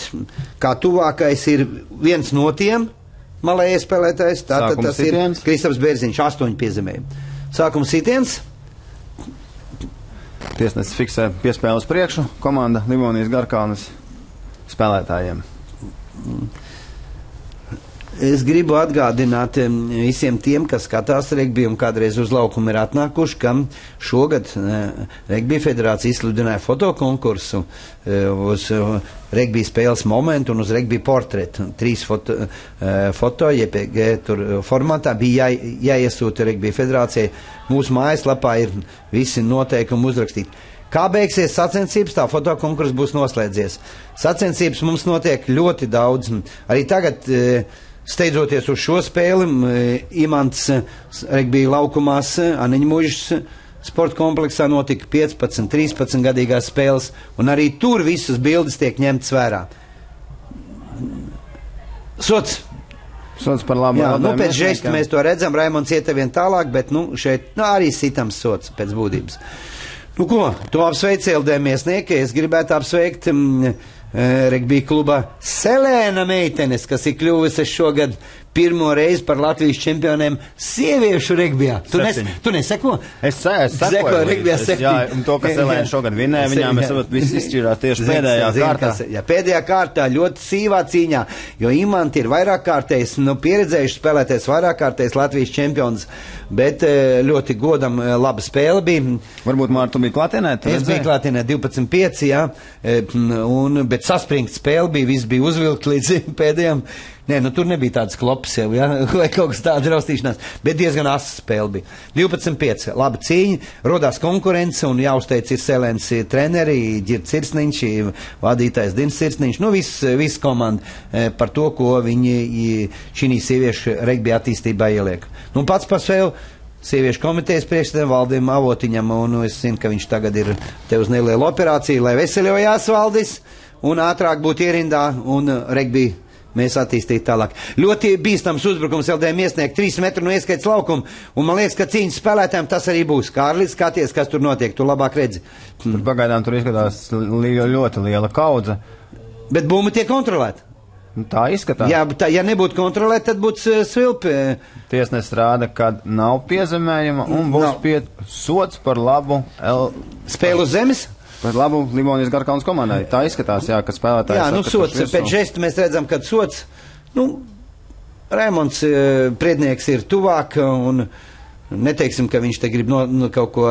kā tuvākais ir viens no tiem malējais spēlētājs, tātad tas sitiens. Ir Kristaps Bērziņš, 8 piezemējumi. Sākums sitiens. Tiesnesis fiksē piespēles priekšu, komanda Livonijas Garkalnes spēlētājiem. Es gribu atgādināt visiem tiem, kas skatās regbi un kādreiz uz laukumu ir atnākuši, ka šogad Regbi federācija izsludināja fotokonkursu uz regbi spēles momentu un uz regbi portretu. 3 foto JPG tur formātā bija jāiesūta Regbi federācijai. Mūsu mājaslapā ir visi noteikumi uzrakstīti. Kā beigsies sacensības, tā fotokonkurss būs noslēdzies. Sacensības mums notiek ļoti daudz. Arī tagad steidzoties uz šo spēli, Imants regbija laukumās Aniņmuižas sporta kompleksā notika 15, 13 gadīgās spēles, un arī tur visas bildes tiek ņemtas vērā. Sots par labu. Jā, pēc žesta mēs to redzam, Raimonds iet vien tālāk, bet, šeit arī sitams sots pēc būtības. Ko, to apsveic LDM iesnieki, es gribētu apsveikt regbi kluba Selēna meitenes, kas ir kļuvusi šogad pirmo reizi par Latvijas čempioniem sieviešu regbijā. Tu neseko? Es sekoju regbijā. Jā, un to, ka Selēna šogad vinēja, viņām es saprotu, viss izšķirās tieši pēdējā kārtā. Pēdējā kārtā ļoti sīvā cīņā, jo Imanti ir vairāk kārtējs, pieredzējuši spēlēties vairāk kārtējs Latvijas čempions, bet ļoti godam laba spēle bija. Varbūt, Mār, tu biji klātienē? Es biju klātienē 12-5, jā, bet saspringta spēle bija, viss bija uzvilkt līdz pēdējām. Nē, tur nebija tādas klopas jau, ja? Vai kaut kas tāds raustīšanās, bet diezgan asa spēle bija. 12-5, laba cīņa, rodās konkurence un jāuzteic ir Selēnas treneri, Ģirds Sirsniņš, vadītājs Dins Sirsniņš, viss komanda par to, ko viņi šī sieviešu regbi attīstībā ieliek. Pats par sevi sieviešu komitejas priekšsēdētājam Valdim Avotiņam, un es zinu, ka viņš tagad ir te uz nelielu operāciju, lai veseļojās Valdis, un ātrāk būtu ierindā, un regbī mēs attīstītu tālāk. Ļoti bīstams uzbrukums LDM iesniegt 3 metru no ieskaits laukumu, un man liekas, ka cīņas spēlētājiem tas arī būs. Kārlis, skaties, kas tur notiek, tu labāk redzi. Tur pagaidām tur izskatās ļoti liela kaudze. Bet bumba tiek kontrolēta. Tā izskatās. Jā, bet ja nebūtu kontrolēta, tad būtu svilpi. Tiesnes rāda, ka nav piezemējuma un būs sots par labu spēlu uz zemes. Par labu Livonijas Garkalnas komandai. Tā izskatās, jā, ka spēlētājs. Jā, sots, pēc žesta mēs redzam, ka sots, Raimonds Priednieks ir tuvāk, un neteiksim, ka viņš te grib kaut ko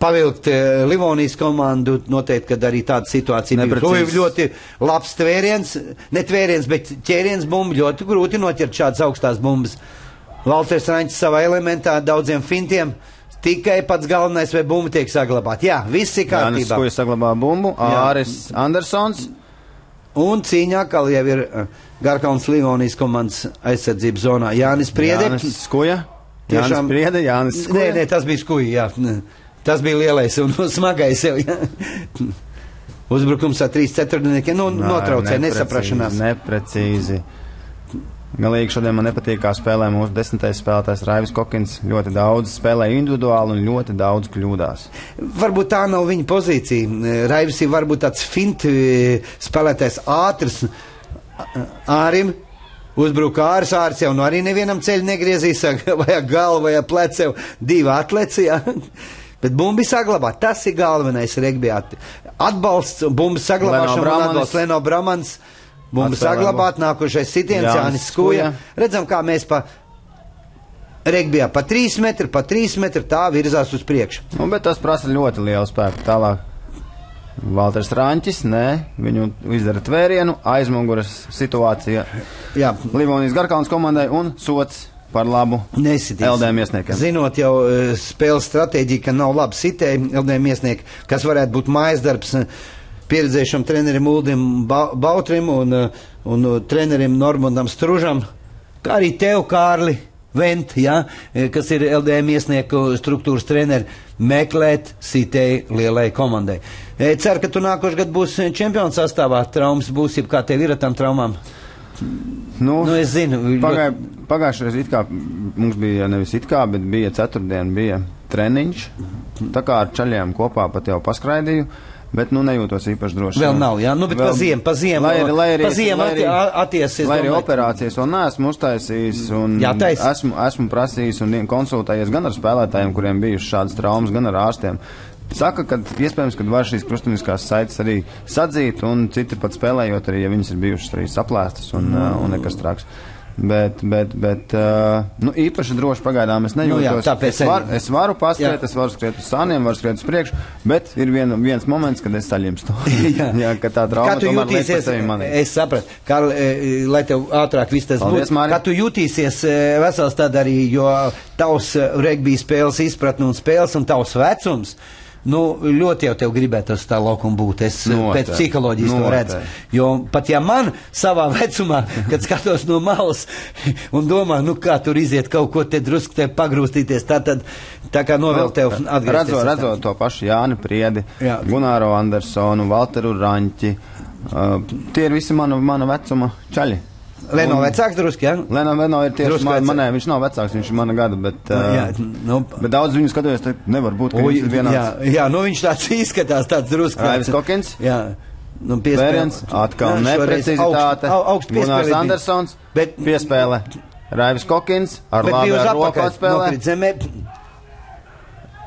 pavilkt Livonijas komandu, noteikti, kad arī tāda situācija bija. To ir ļoti labs tvēriens, ne tvēriens, bet ķēriens bumba, ļoti grūti noķert šādas augstās bumbas. Valters Raņķis savā elementā, daudziem fintiem, tikai pats galvenais, vai bumba tiek saglabāt. Jā, viss ir kārtībā. Jānis Skuja saglabā bumbu, Āris Andersons. Un cīņā, kā jau ir Garkalnas Livonijas komandas aizsardzības zonā, Jānis Priede. Jānis Skuja. Jānis Priede, Jānis Skuja. Nē, tas bija Skuja, jā. Tas bija lielais un smagais jau, jā. Uzbrukums ar 3/4, notraucē, nesaprašanās. Neprecīzi. Galīgi šodien man nepatīk, kā spēlē mūsu 10. spēlētājs Raivis Kokins. Ļoti daudz spēlē individuāli un ļoti daudz kļūdās. Varbūt tā nav viņa pozīcija. Raivis ir varbūt tāds fint spēlētājs ātrs. Ārim uzbruka Āris jau arī nevienam ceļu negriezīs, vai galva, vai plecev, 2 atleci, jā. Bet bumbi saglabāt, tas ir galvenais regbijā. Atbalsts, bumbas saglabāšana un atbalsts. Leno Bramans, bumbu saglabāt, nākošais sitiens, Jānis Skuja. Redzam, kā mēs pa regbijā pa 3 metri, tā virzās uz priekšu. Bet tas prasa ļoti lielu spēku. Tālāk Valters Raņķis, viņu izdara tvērienu, aizmuguras situācija Livonijas Garkalnas komandai un sots par labu LDM iesniekiem. Zinot jau spēles stratēģiju, ka nav labi sitēji LDM iesnieki, kas varētu būt mājas darbs pieredzējušam trenerim Uldim Bautrim un trenerim Normundam Stružam, kā arī tev, Kārli Vent, kas ir LDM iesnieku struktūras treneri, meklēt sitēji lielai komandai. Ceru, ka tu nākošu gadu būs čempions sastāvā, traumas būs, kā tev ir ar tām traumām? Es zinu. Pagājušais it kā mums bija, nevis it kā, bet bija ceturtdien, bija treniņš. Tā kā ar čaļiem kopā pat jau paskraidīju, bet nejūtos īpaši droši. Vēl nav, jā? Bet pa ziemu attiesies. Lai arī operācijas vēl neesmu uztaisījis un esmu prasījis un konsultējies gan ar spēlētājiem, kuriem bijuši šādas traumas, gan ar ārstiem. Saka, ka iespējams, ka var šīs krustuniskās saites arī sadzīt, un citi pat spēlējot arī, ja viņas ir bijušas arī saplēstas un nekas traks. Bet īpaši droši pagaidām es nejūtos. Es varu paskriet, es varu skriet uz sāniem, varu skriet uz priekšu, bet ir viens moments, kad es saļimstu. Ka tā trauma tomēr liek par sevi manī. Es sapratu, Karl, lai tev ātrāk viss tas būtu. Kā tu jutīsies vesels tad arī, jo tavs regbija spēles izpratni un spēles un tavs vecums, ļoti jau tev gribētu uz tā laukuma būt. Es pēc psiholoģijas to redzu. Jo pat ja man savā vecumā, kad skatos no malas un domā, kā tur iziet kaut ko te drusku te pagrūstīties, tā kā novēl tev atgriezties. Redzot to pašu Jāni Priedi, Gunāro Andersonu, Valteru Raņķi, tie ir visi mana vecuma čaļi. Leno vecāks drusku, jā? Leno ir tieši manē, viņš nav vecāks, viņš ir mana gada, bet daudz viņu skatoties, te nevar būt, ka viņš ir vienāds. Jā, viņš tāds izskatās, tāds drusku. Raivis Kokins, pēriens, atkal neprecizitāte, Gunārs Andersons, piespēle. Raivis Kokins, ar labi ar roku atspēlē.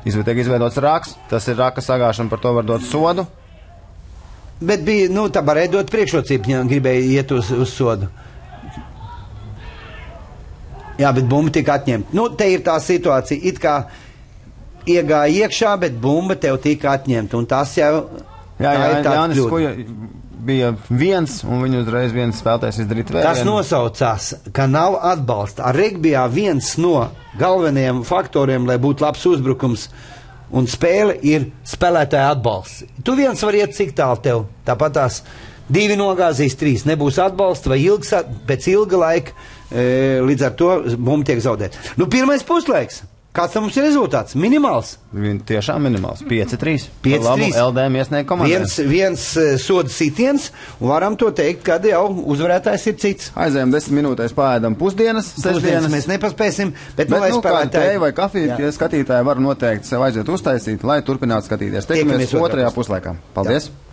Tiek izveidots raks, tas ir raka sagāšana, par to var dot sodu. Bet bija, tā varēja dot priekšrocību, ja gribēja iet uz sodu. Jā, bet bumba tika atņemta. Te ir tā situācija, it kā iegāja iekšā, bet bumba tev tika atņemta, un tas jau Jānis Skuja bija viens, un viņu uzreiz viens spēlētājs izdarīt vēl. Tas nosaucās, ka nav atbalsta. Ar regbijā viens no galvenajiem faktoriem, lai būtu labs uzbrukums un spēle, ir spēlētāja atbalsts. Tu viens var iet cik tālu tev, tāpat tās 2 nogāzīs 3, nebūs atbalsta vai pēc ilga laika, līdz ar to bumba tiek zaudēta. Pirmais puslaiks. Kāds tam mums ir rezultāts? Minimāls? Tiešām minimāls. 5-3. 5-3. LDM iesniegt komandai. Viens soda sitiens, un varam to teikt, kad jau uzvarētājs ir cits. Aizējām 10 minūtēs, paēdam pusdienas, sestdienas. Mēs nepaspēsim, bet tēju vai kafiju, ja skatītāji var noteikti sev aiziet uztaisīt, lai turpinātu skatīties. Tiekamies otrajā puslaikā. Paldies! Jā.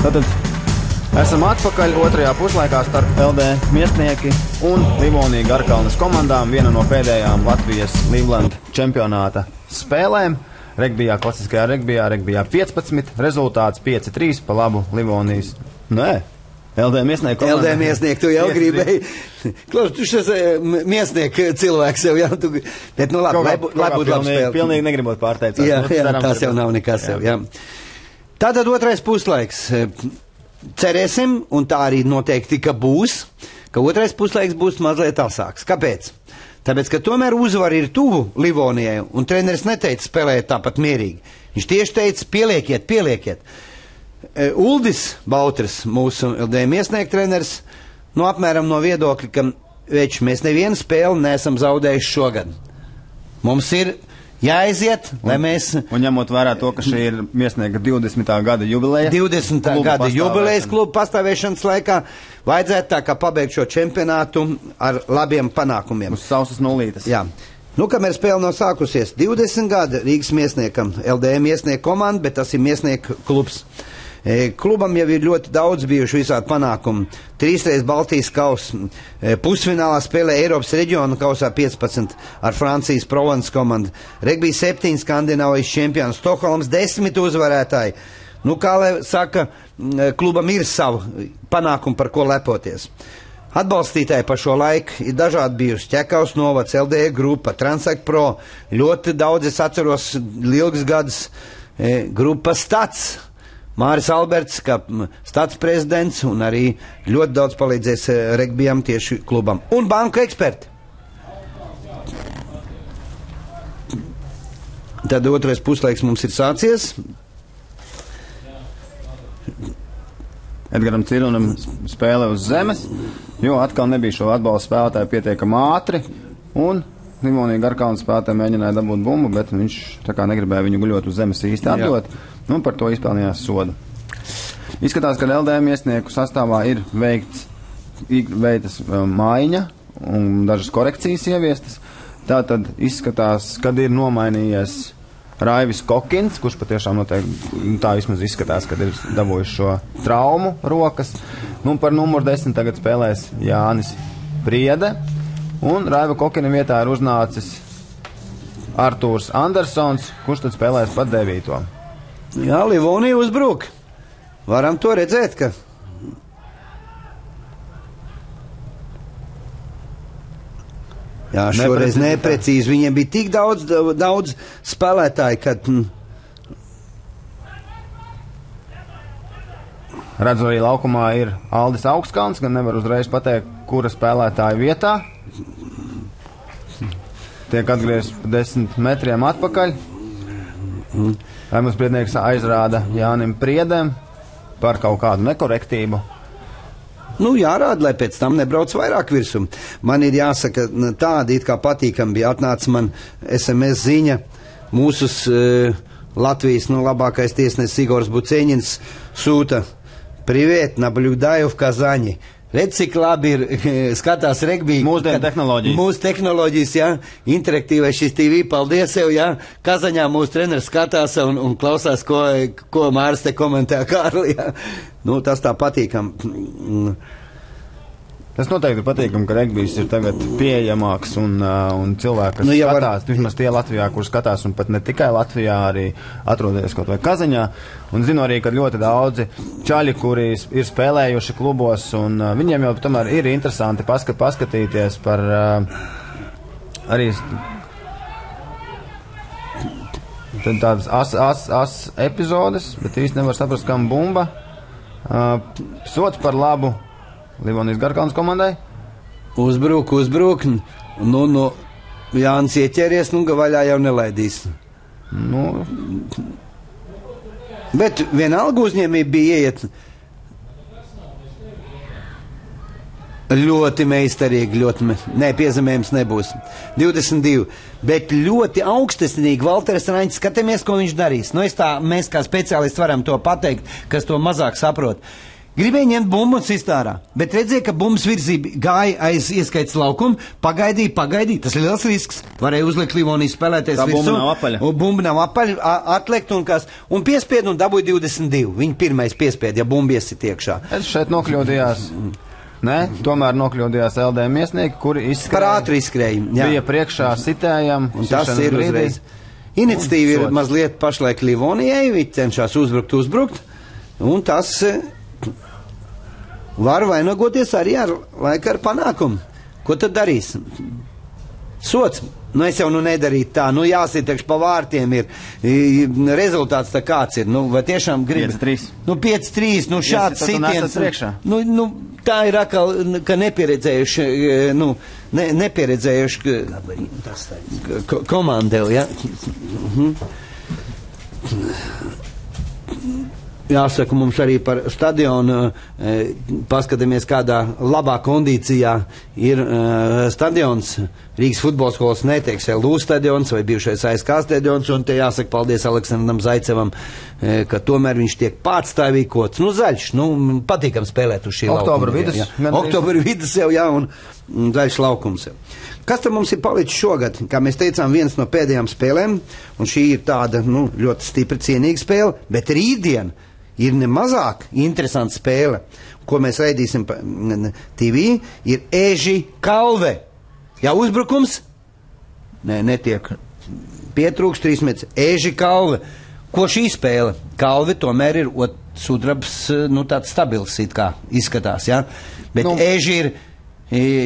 Tātad esam atpakaļ otrajā puslaikā starp LD Miestnieki un Livonija Garkalnes komandām. Viena no pēdējām Latvijas Livland čempionāta spēlēm. Regbijā, klasiskajā regbijā 15, rezultāts 5-3 pa labu Livonijas. Nē, LD Miestnieku komanda. LD Miestnieku, tu jau gribēji. Klaus, tu šis Miestnieku cilvēks jau, jā. Bet, nu labi, lai būtu labi spēle. Pilnīgi negribot pārteikt. Jā, tās jau nav nekas jau, jā. Tātad otrais puslaiks. Cerēsim, un tā arī noteikti, ka būs, ka otrais puslaiks būs mazliet asāks. Kāpēc? Tāpēc, ka tomēr uzvar ir tuvu Livonijai, un treneris neteica spēlēt tāpat mierīgi. Viņš tieši teica, pielieciet. Uldis Bauters, mūsu LD Miestnieku treneris, nu, apmēram no viedokļa, ka mēs nevienu spēli neesam zaudējuši šogad. Mums ir jāaiziet, lai mēs... Un ņemot vērā to, ka šī ir Miesnieka 20. gada jubileja. 20. gada jubilejas kluba pastāvēšanas laikā vajadzētu tā kā pabeigt šo čempionātu ar labiem panākumiem. Uz sausas nulītes. Jā. Nu, kamēr spēle nav sākusies 20 gada Rīgas Miesniekam, LDM Miesnieku komanda, bet tas ir Miesnieku klubs. Klubam jau ir ļoti daudz bijuši visādi panākumi. 3 Baltijas kausa, pusfinālā spēlē Eiropas reģiona kausā 15 ar Francijas Provence komandu. Regbija 7 Skandināvijas čempions, Stokholmas 10 uzvarētāji. Nu, kā lai saka, klubam ir savu panākumu, par ko lepoties. Atbalstītāji pa šo laiku ir dažādi bijuši. Ķekaus novads, LDE grupa, Transact Pro, ļoti daudz, es atceros, ilgus gadus, grupa Stats. Māris Alberts, kā stats prezidents, un arī ļoti daudz palīdzēs regbijam tieši klubam. Un banku eksperti. Tad otrais puslaiks mums ir sācies. Edgaram Cirunam spēle uz zemes, jo atkal nebija šo atbalstu spēlētāju pietiekami ātri, un Livonija Garkalna spēlētāji mēģināja dabūt bumbu, bet viņš tā kā negribēja viņu guļot uz zemes īsti atdot. Nu, par to izpelnījās sodu. Izskatās, ka LDM Miesnieku sastāvā ir veiktas maiņa un dažas korekcijas ieviestas. Tātad izskatās, kad ir nomainījies Raivis Kokins, kurš patiešām noteikti, tā vismaz izskatās, kad ir dabūjuši šo traumu rokas. Nu, par numuru 10 tagad spēlēs Jānis Priede, un Raiva Kokina vietā ir uznācis Artūrs Andersons, kurš tad spēlēs pat 9. Jā, Livonija uzbruk. Varam to redzēt, ka... Jā, šoreiz neprecīzi. Viņiem bija tik daudz spēlētāji, kad... Redzu, arī laukumā ir Aldis Augstkalns, gan nevar uzreiz pateikt, kura spēlētāja vietā. Tiek atgriezts 10 metriem atpakaļ. Mums priednieks aizrāda Jānim Priedem par kaut kādu nekorektību. Nu, jārāda, lai pēc tam nebrauc vairāk virsum. Man ir jāsaka, tāda it kā patīkam bija atnāca man SMS ziņa. Mūsu Latvijas labākais tiesnesis Igors Buceņins sūta: Privet, naблюдаю в Казани. Redz, cik labi ir, skatās regbiju. Mūsdienu tehnoloģijas. Mūsu tehnoloģijas, jā, interaktīvais šis TV, paldies sev, jā. Kazaņā mūsu treneris skatās un klausās, ko Māris te komentē Kārli, jā. Nu, tas tā patīkam. Tas noteikti patīkam, ka regbijs ir tagad pieejamāks un cilvēki, kas skatās, vismaz tie Latvijā, kur skatās, un pat ne tikai Latvijā, arī atrodas kaut vai Kazaņā. Un zinu arī, ka ļoti daudzi čaļi, kuri ir spēlējuši klubos, un viņiem jau tomēr ir interesanti paskatīties par arī tādas epizodes, bet īsti nevar saprast, kam bumba. Sots par labu Livonijas Garkalnas komandai. Uzbruk. Nu, Jānis ieķēries, nu, vaļā jau nelaidīs. Nu. Bet vienalga uzņēmība bija ieiet ļoti meistarīgi, piezemējums nebūs. 22. Bet ļoti augstesnīgi Valters Raņķis, skatāmies, ko viņš darīs. Nu, mēs kā speciālisti varam to pateikt, kas to mazāk saprot. Gribēja ņemt bumbu un sist ārā, bet redzēja, ka bumbas virzība gāja aiz ieskaits laukumu, pagaidīja, tas ir liels risks. Varēja uzlikt Livonijas spēlēties virsū. Bumba nav apaļa. Bumba nav apaļa, atlekt un piespied un dabūja 22. Viņa pirmais piespied, ja bumba iesit iekšā. Es šeit nokļūdījās. Nē, tomēr nokļūdījās LDM Miesnieki, kuri izskrēja. Par ātru izskrēja. Bija priekšā sitējam. Un tas ir uzreiz. Iniciatīva ir mazliet pašlaik Livonijai, viņi cenšas uzbrukt, un tas var vainagoties arī ar panākumu. Ko tad darīs? Sots. Nu, es jau nedarītu tā. Nu, jāsitekš pa vārtiem ir. Rezultāts tā kāds ir. Nu, vai tiešām grib? 5-3. Nu, 5-3. Nu, šāds sitiens. Nu, tā ir atkal, ka nepieredzējuši, nepieredzējuši komandēli, ja? Jāsaka, mums arī par stadionu, paskatāmies, kādā labā kondīcijā ir stadions. Rīgas futbolskolas neteiks LU stadions vai bijušais ASK stadions, un te jāsaka paldies Aleksandram Zaicevam, ka tomēr viņš tiek pārstāvīkots. Nu, zaļš, patīkam spēlēt uz šī laukuma. Oktobra vidus jau, jā, un zaļš laukums jau. Kas tam mums ir palicis šogad? Kā mēs teicām, viens no pēdējām spēlēm, un šī ir tāda, ļoti stipra cienīga spēle, bet rītdien ir nemazāk interesanta spēle, ko mēs raidīsim pa TV, ir Eži Kalve. Jā, uzbrukums? Nē, netiek. Pietrūkst 3 metri. Eži Kalve. Ko šī spēle? Kalve tomēr ir sudrabs, tāds stabils it kā izskatās, jā? Bet Eži ir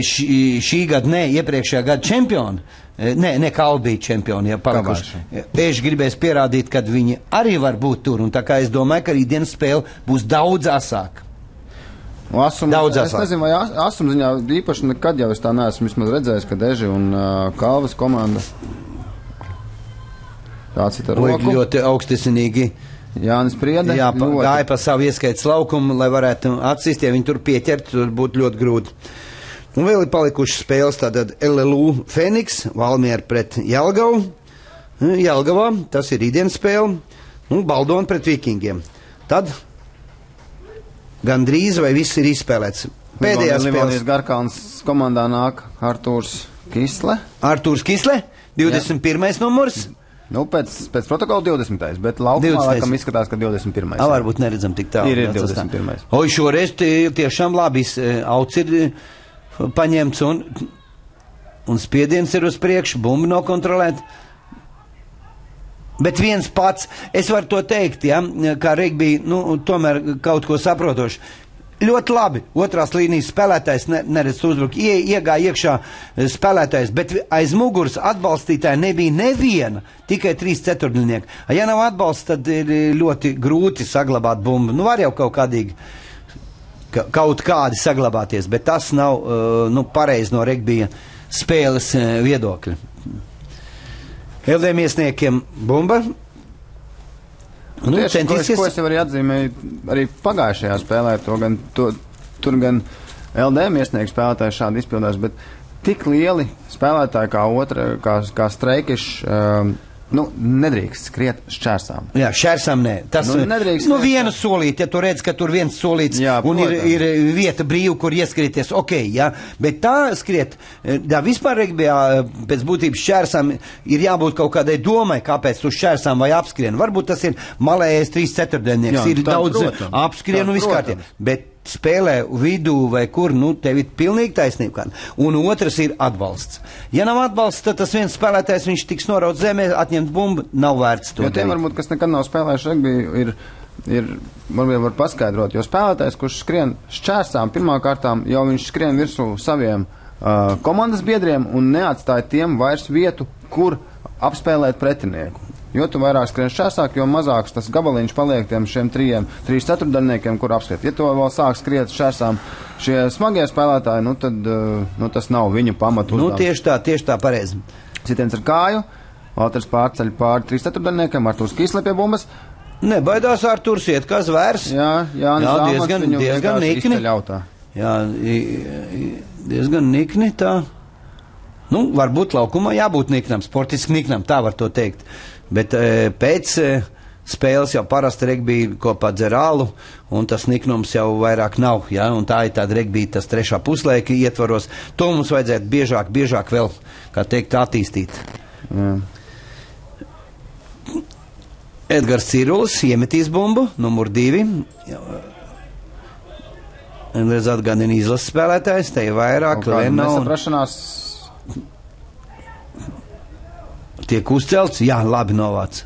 šī gada, iepriekšējā gada čempioni. Ne Kalve bija čempioni, ja palikuši. Eži gribēs pierādīt, kad viņi arī var būt tur, un tā kā es domāju, ka rītdienas spēle būs daudz asāka. Daudz asāka. Es nezinu, vai asuma ziņā īpaši nekad jau es tā neesmu vismaz redzējis, kad Eži un Kalves komanda tāds ir ar roku. Ļoti augstisinīgi. Jānis Priede. Jā, gāja pa savu ieskaits laukumu, lai varētu atsist, ja viņi tur pieķert, tur būtu ļoti grūti. Un vēl ir palikušas spēles, tātad LLU Feniks, Valmiera pret Jelgavu. Jelgavā, tas ir rītdienas spēle, un Baldona pret Vikingiem. Tad gandrīz vai viss ir izspēlēts. Pēdējā spēles. Livonijas Garkalns komandā nāk Artūrs Kisle. Artūrs Kisle, 21. numurs. Pēc protokola 20. bet laukumā laikam izskatās, ka 21. Varbūt neredzam tik tālu. Ir 21. Oi, šoreiz tiešām labi, auts ir paņemts un spiediens ir uz priekšu, bumba nokontrolēt. Bet viens pats, es varu to teikt, ja, kā regbi, tomēr kaut ko saprotoši. Ļoti labi, otrās līnijas spēlētājs neredz uzbruk, iegāja iekšā spēlētājs, bet aiz muguras atbalstītāji nebija neviena, tikai 3 ceturtdalnieki. Ja nav atbalsts, tad ir ļoti grūti saglabāt bumbu. Var jau kaut kādi saglabāties, bet tas nav pareizi no regbija spēles viedokļa. LDMiesniekiem bumba. Centīsies. Ko es jau arī atzīmēju arī pagājušajā spēlē, tur gan LDMiesnieku spēlētāji šādi izpildās, bet tik lieli spēlētāji kā Streikišs, nedrīkst skriet šķērsām. Jā, šķērsām nē. Tas nedrīkst. Vienu solīti, ja tu redz, ka tur viens solīts, jā, un ir vieta brīva, kur ieskrieties, ok, jā, bet tā skriet, vispār regbijā pēc būtības šķērsām ir jābūt kaut kādai domai, kāpēc tu šķērsām vai apskrien. Varbūt tas ir malējais 3 ceturtdalnieks, ir daudz apskrien un viskārtie, bet spēlē vidū vai kur, tev ir pilnīgi taisnība. Un otrs ir atbalsts. Ja nav atbalsts, tad tas viens spēlētājs, viņš tiks norauts zemē, atņemt bumbu, nav vērts to. Jo tiem varbūt, kas nekad nav spēlējuši regbiju, varbūt var paskaidrot, jo spēlētājs, kurš skrien šķērsām, pirmkārtām jau viņš skrien virsū saviem komandas biedriem un neatstāja tiem vairs vietu, kur apspēlēt pretinieku. Jo tu vairāk skrien šķērsāk, jo mazāks tas gabaliņš paliek šiem 3 ceturtdaļniekiem, kur apskriet. Ja tu vēl sāk skriet šķērsām šie smagie spēlētāji, tad tas nav viņu pamatu uzdevums. Tieši tā pareizi. Sitiens ar kāju, Valters pārceļ pāri 3 ceturtdaļniekiem, Artūrs Kisle pie bumbas. Nebaidās Artūrs iet kā zvērs. Jā, diezgan nikni. Jā, diezgan nikni tā. Varbūt laukumā jābūt niknam, sportiski niknam, tā var to teikt. Bet pēc spēles jau parasti regbija kopā dzerālu, un tas niknums jau vairāk nav, ja? Un tā ir tāda regbija, tas 3. puslaika ietvaros. To mums vajadzētu biežāk vēl, kā teikt, attīstīt. Edgars Cirulis iemetīs bumbu, numur 2. Līdz atgādina izlases spēlētājs, te ir vairāk, nesaprašanās. Tiek uzcelts, jā, labi novāc.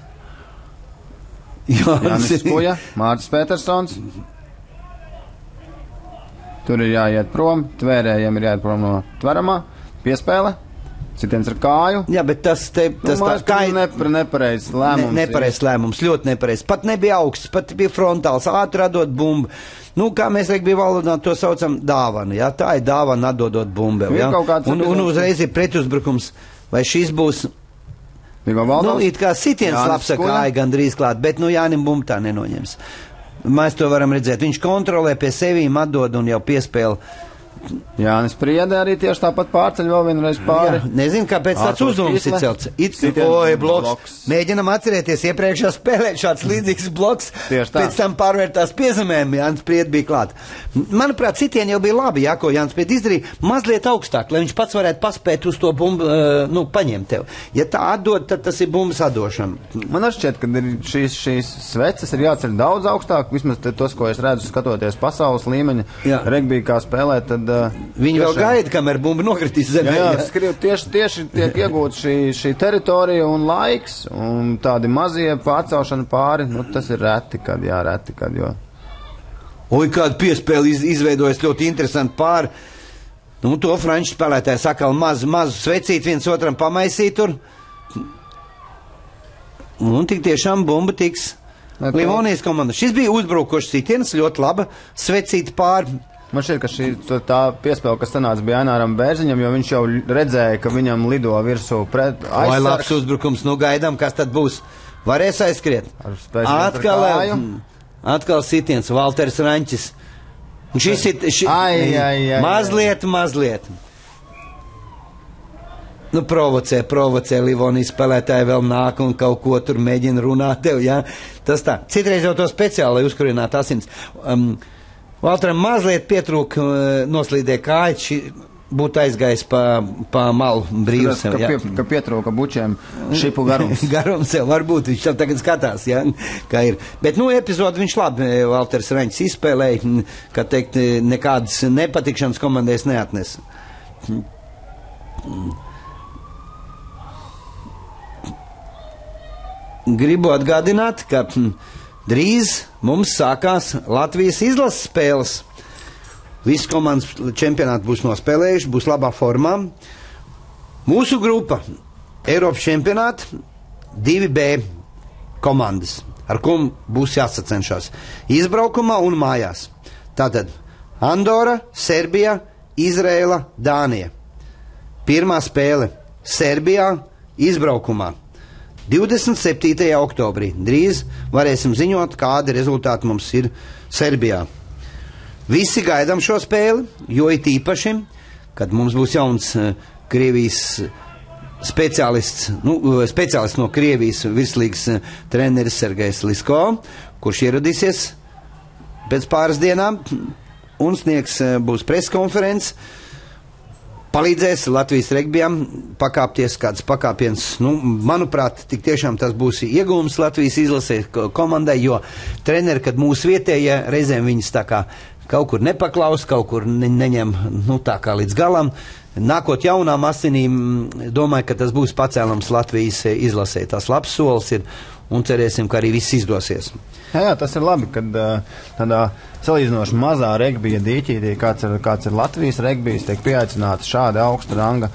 Jānis Skuja, Mārcis Petersons. Tur ir jāiet prom, tvērējiem ir jāiet prom no tveramā, piespēle, sitiens ar kāju. Jā, bet tas nepareizs lēmums. Nepareizs lēmums, ļoti nepareizs. Pat nebija augsts, pat bija frontāls, ātri atdot bumbu. Kā mēs regbija valodā to saucam dāvana, jā, tā ir dāvana atdodot bumbu, jā. Un uzreiz ir pretuzbrukums, vai šis būs... It kā sitiens labs kāja gandrīz klāt, bet Jānim bumbu tā nenoņems. Mēs to varam redzēt. Viņš kontrolē pie sevīm, atdod un jau piespēle. Jānis Priede arī tieši tāpat pārceļ vēl vienreiz pāri. Jā, nezinu, kāpēc tāds uzdevums ir celts. Bloks. Mēģinam atcerēties iepriekšā spēlēt šāds līdzīgs bloks, pēc tam pārvērtās piezemēm, Jānis Priede bija klāt. Manuprāt, citien jau bija labi, ko Jānis Priede izdarīja, mazliet augstāk, lai viņš pats varētu paspēt uz to bumbu, paņemt tev. Ja tā atdod, tad tas ir bumbas atdošana. Man šķiet, ka šīs sveces ir jāceļ daudz augstāk, vismaz tos, ko es redzu, skatoties pasaules līmeņa regbī, kā spēlēt, tad viņi vēl gaida, kamēr bumba nokritīs zemē. Jā, tieši tiek iegūta šī teritorija un laiks, un tādi mazie pārcelšana pāri, tas ir reti, kad, jo. Oi, kāda piespēle izveidojas ļoti interesanti pāri. To franču spēlētāji saka, mazu svecīt viens otram pamaisīt tur. Un tik tiešām bumba tiks Livonijas komanda. Šis bija uzbrukošs sitiens, ļoti laba svecīt pāri. Man šķiet, ka tā piespēle, kas sanāca, bija Aināram Bērziņam, jo viņš jau redzēja, ka viņam lido virsū pret aizsargs. Vai labs uzbrukums, gaidām, kas tad būs. Varēs aizskriet. Atkal sitiens, Valters Raņķis. Mazliet. Provocē, Livonijas spēlētāji vēl nāk un kaut ko tur mēģina runāt tev, jā. Tas tā. Citreiz jau to speciāli, lai uzkurinātu asins. Valteram mazliet pietrūk, noslīdēja kāji, būtu aizgājis pa malu brīvs. Ka pietrūka bučiem šipu garums. Garums jau varbūt, viņš tam tagad skatās, kā ir. Bet, epizodu viņš labi, Valters Raņķis izspēlēja, kā teikt, nekādas nepatikšanas komandēs neatnesa. Gribu atgādināt, ka drīz mums sākās Latvijas izlases spēles. Visi komandas čempionāti būs nospēlējuši, būs labā formā. Mūsu grupa Eiropas čempionāti 2B komandas, ar ko būs jāsacenšās izbraukumā un mājās. Tātad Andora, Serbija, Izraela, Dānija. Pirmā spēle Serbijā izbraukumā. 27. oktobrī. Drīz varēsim ziņot, kādi rezultāti mums ir Serbijā. Visi gaidām šo spēli, jo it īpaši, kad mums būs jauns Krievijas speciālists no Krievijas virslīgas treneris Sergejs Lisko, kurš ieradīsies pēc pāris dienām un būs preskonferences. Palīdzēs Latvijas regbijam pakāpties kāds pakāpiens. Manuprāt, tik tiešām tas būs iegūms Latvijas izlasē komandai, jo treneri, kad mūsu vietējie, reizēm viņas tā kā kaut kur nepaklaus, kaut kur neņem tā kā līdz galam. Nākot jaunām asinīm, domāju, ka tas būs pacēlams Latvijas izlasē. Tas labs solis ir un cerēsim, ka arī viss izdosies. Jā, tas ir labi, kad tādā salīdzinoši mazā regbija dīķītī, kāds ir Latvijas regbijs, tiek pieaicināti šādi augsta ranga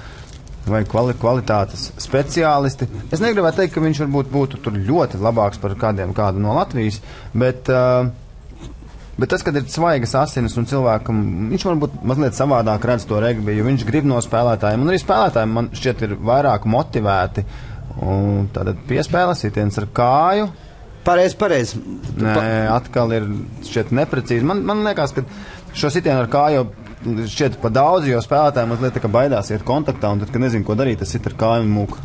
vai kvalitātes speciālisti. Es negribētu teikt, ka viņš varbūt būtu tur ļoti labāks par kādu no Latvijas, bet tas, kad ir svaigas asinis un cilvēkam, viņš varbūt mazliet savādāk redz to regbiju, viņš grib no spēlētājiem, un arī spēlētājiem man šķiet ir vairāk motivēti, un tātad piespēles sitiens ar kāju. Pareiz. Nē, atkal ir šķiet neprecīzi. Man liekas, ka šo sitienu ar kāju šķiet pa daudz, jo spēlētāji mazliet tā kā baidās iet kontaktā, un tad, kad nezinu, ko darīt, tas sit ar kāju un mūku.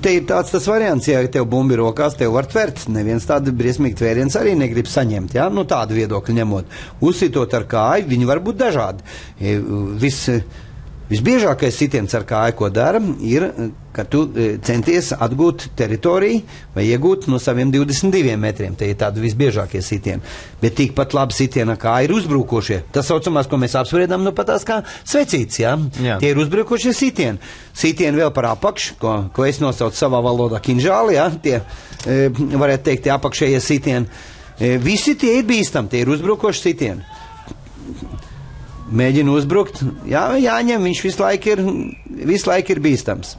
Te ir tāds tas variants, ja tev bumbi rokās, tev var tvert. Neviens tādu briesmīgi tvēriens arī negrib saņemt, tādu viedokļu ņemot. Uzsitot ar kāju, viņi var būt dažādi. Visbiežākais sitiens ar kāju, ko dara, ir, ka tu centies atgūt teritoriju vai iegūt no saviem 22 metriem. Tie ir tādi visbiežākie sitieni. Bet tikpat labi sitieni ar kāju ir uzbrukošie. Tas saucamās, ko mēs apspriedām, patās kā svecīts, Jā. Tie ir uzbrukošie sitieni. Sitieni vēl par apakšu, ko es nosaucu savā valodā kinžāli, tie, varētu teikt, tie apakšējie sitieni. Visi tie ir bīstami, tie ir uzbrukoši sitieni. Mēģina uzbrukt, jāņem, viņš visu laiku ir bīstams.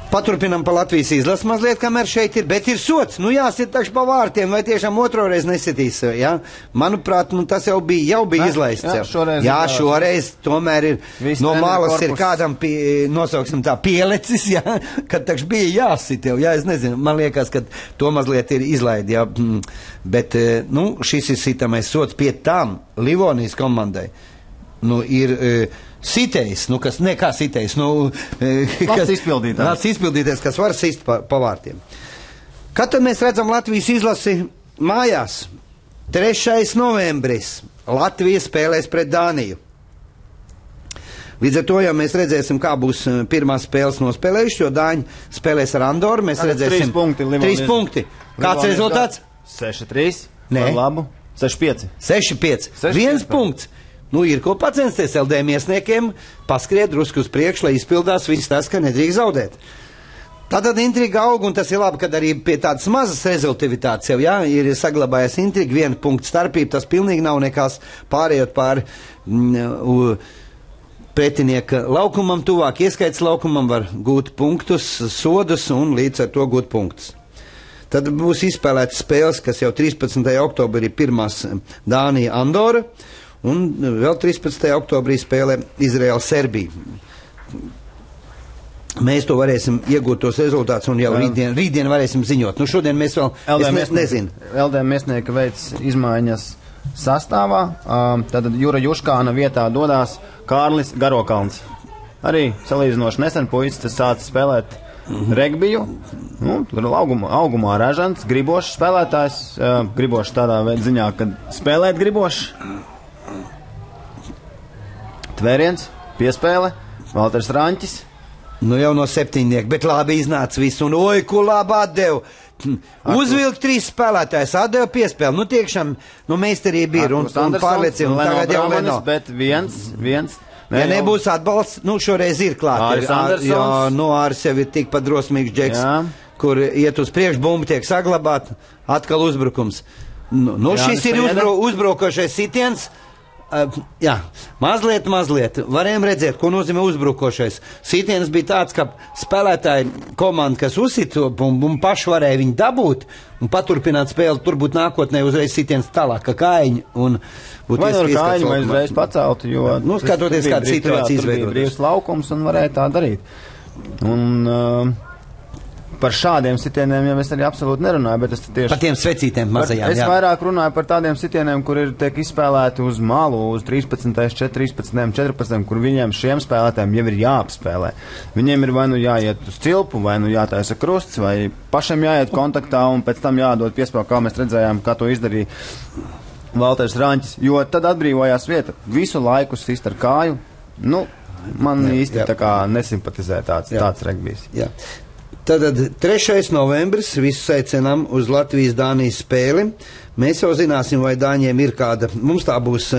Paturpinam pa Latvijas izlases mazliet, kamēr šeit ir, bet ir sots. Nu jāsit taču pa vārtiem, vai tiešām otroreiz nesitīs, jā? Manuprāt, nu tas jau bija izlaists. Šoreiz tomēr ir no malas ir kādam, nosauksim tā, pielecis, jā, kad taču bija jāsit jau, jā, es nezinu, man liekas, ka to mazliet ir izlaidi, jā, bet, nu, šis ir sitamais sots pie tām Livonijas komandai. Nu, ir sitējs, nu, kas nekā sitējs, nu, Lats izpildītājs, kas var sist pa vārtiem. Kad tad mēs redzam Latvijas izlasi mājās? 3. novembris. Latvija spēlēs pret Dāniju. Līdz ar to, ja mēs redzēsim, kā būs pirmās spēles nospēlējuši, jo Dāņi spēlēs ar Andoru, mēs redzēsim 3 punkti. Kāds rezultāts? 6-3. Nē. Labu. 6-5. 6-5. 1 punkts. Nu, ir ko pacensties LDM iesniekiem, paskriet drusku uz priekšu, lai izpildās viss tas, ka nedrīkst zaudēt. Tātad intriga aug, un tas ir labi, kad arī pie tādas mazas rezultivitātes jau, jā, ir saglabājies intriga, 1 punktu starpība, tas pilnīgi nav nekās pārējot pāri pretinieka laukumam, tuvāk ieskaits laukumam var gūt punktus, sodus un līdz ar to gūt punktus. Tad būs izspēlētas spēles, kas jau 13. oktobrī pirmās Dānija Andora, un vēl 13. oktobrī spēlē Izraela-Serbija. Mēs to varēsim iegūt tos rezultātus un jau rītdien varēsim ziņot. Nu, šodien mēs vēl, nezinu. LDM Mēsnieka veids izmaiņas sastāvā. Tad Jura Juškāna vietā dodās Kārlis Garokalns. Arī salīdzinoši nesen puisis tas sāca spēlēt regbiju. Nu, tur augumā ražants, gribošs spēlētājs. Gribošs tādā ziņā, kad spēlēt gribošs. Tvēriens, piespēle, Valters Raņķis. Nu jau no 7, bet labi iznāca viss, un oi, ko labi atdevu. Uzvilk 3 spēlētājs, atdevu piespēli. Nu tiekšām, nu meistarība ir, un pārliecība, un tagad jau Leno. Bet viens. Ja nebūs atbalsts, nu šoreiz ir klāt. Jā, nu Āris jau ir tikpat drosmīgs džeks, kur iet uz priekšu, bumba tiek saglabāt, atkal uzbrukums. Nu šis ir uzbrukošais sitiens. Jā, mazliet. Varējām redzēt, ko nozīmē uzbrukošais. Sitiens bija tāds, ka spēlētāji komanda, kas uzsita un paši varēja viņu dabūt un paturpināt spēli, tur būtu nākotnē uzreiz sitiens tālāk, ka kājiņi un būtu vai no kājiņu vai uzreiz pacelt, jo nu, skatoties, kāda situācija izveidot. Tur bija brīvs laukums un varēja tā darīt. Un par šādiem sitieniem jau es arī absolūti nerunāju, bet es tieši... Par tiem svecītēm mazajām, es vairāk runāju par tādiem sitieniem, kur tiek izspēlēti uz malu, uz 13, 14, kur viņiem šiem spēlētājiem jau ir jāapspēlē. Viņiem ir vai nu jāiet uz cilpu, vai nu jātaisa krusts, vai pašam jāiet kontaktā un pēc tam jādod piespēl, kā mēs redzējām, kā to izdarīja Valters Raņķis, jo tad atbrīvojās vieta. Visu laiku sist ar kāju, nu, man īsti tā kā nesimpatizē tāds regbijs. Jā. Tātad 3. novembris, visus aicinām uz Latvijas-Dānijas spēli. Mēs jau zināsim, vai Dāņiem ir kāda. Mums tā būs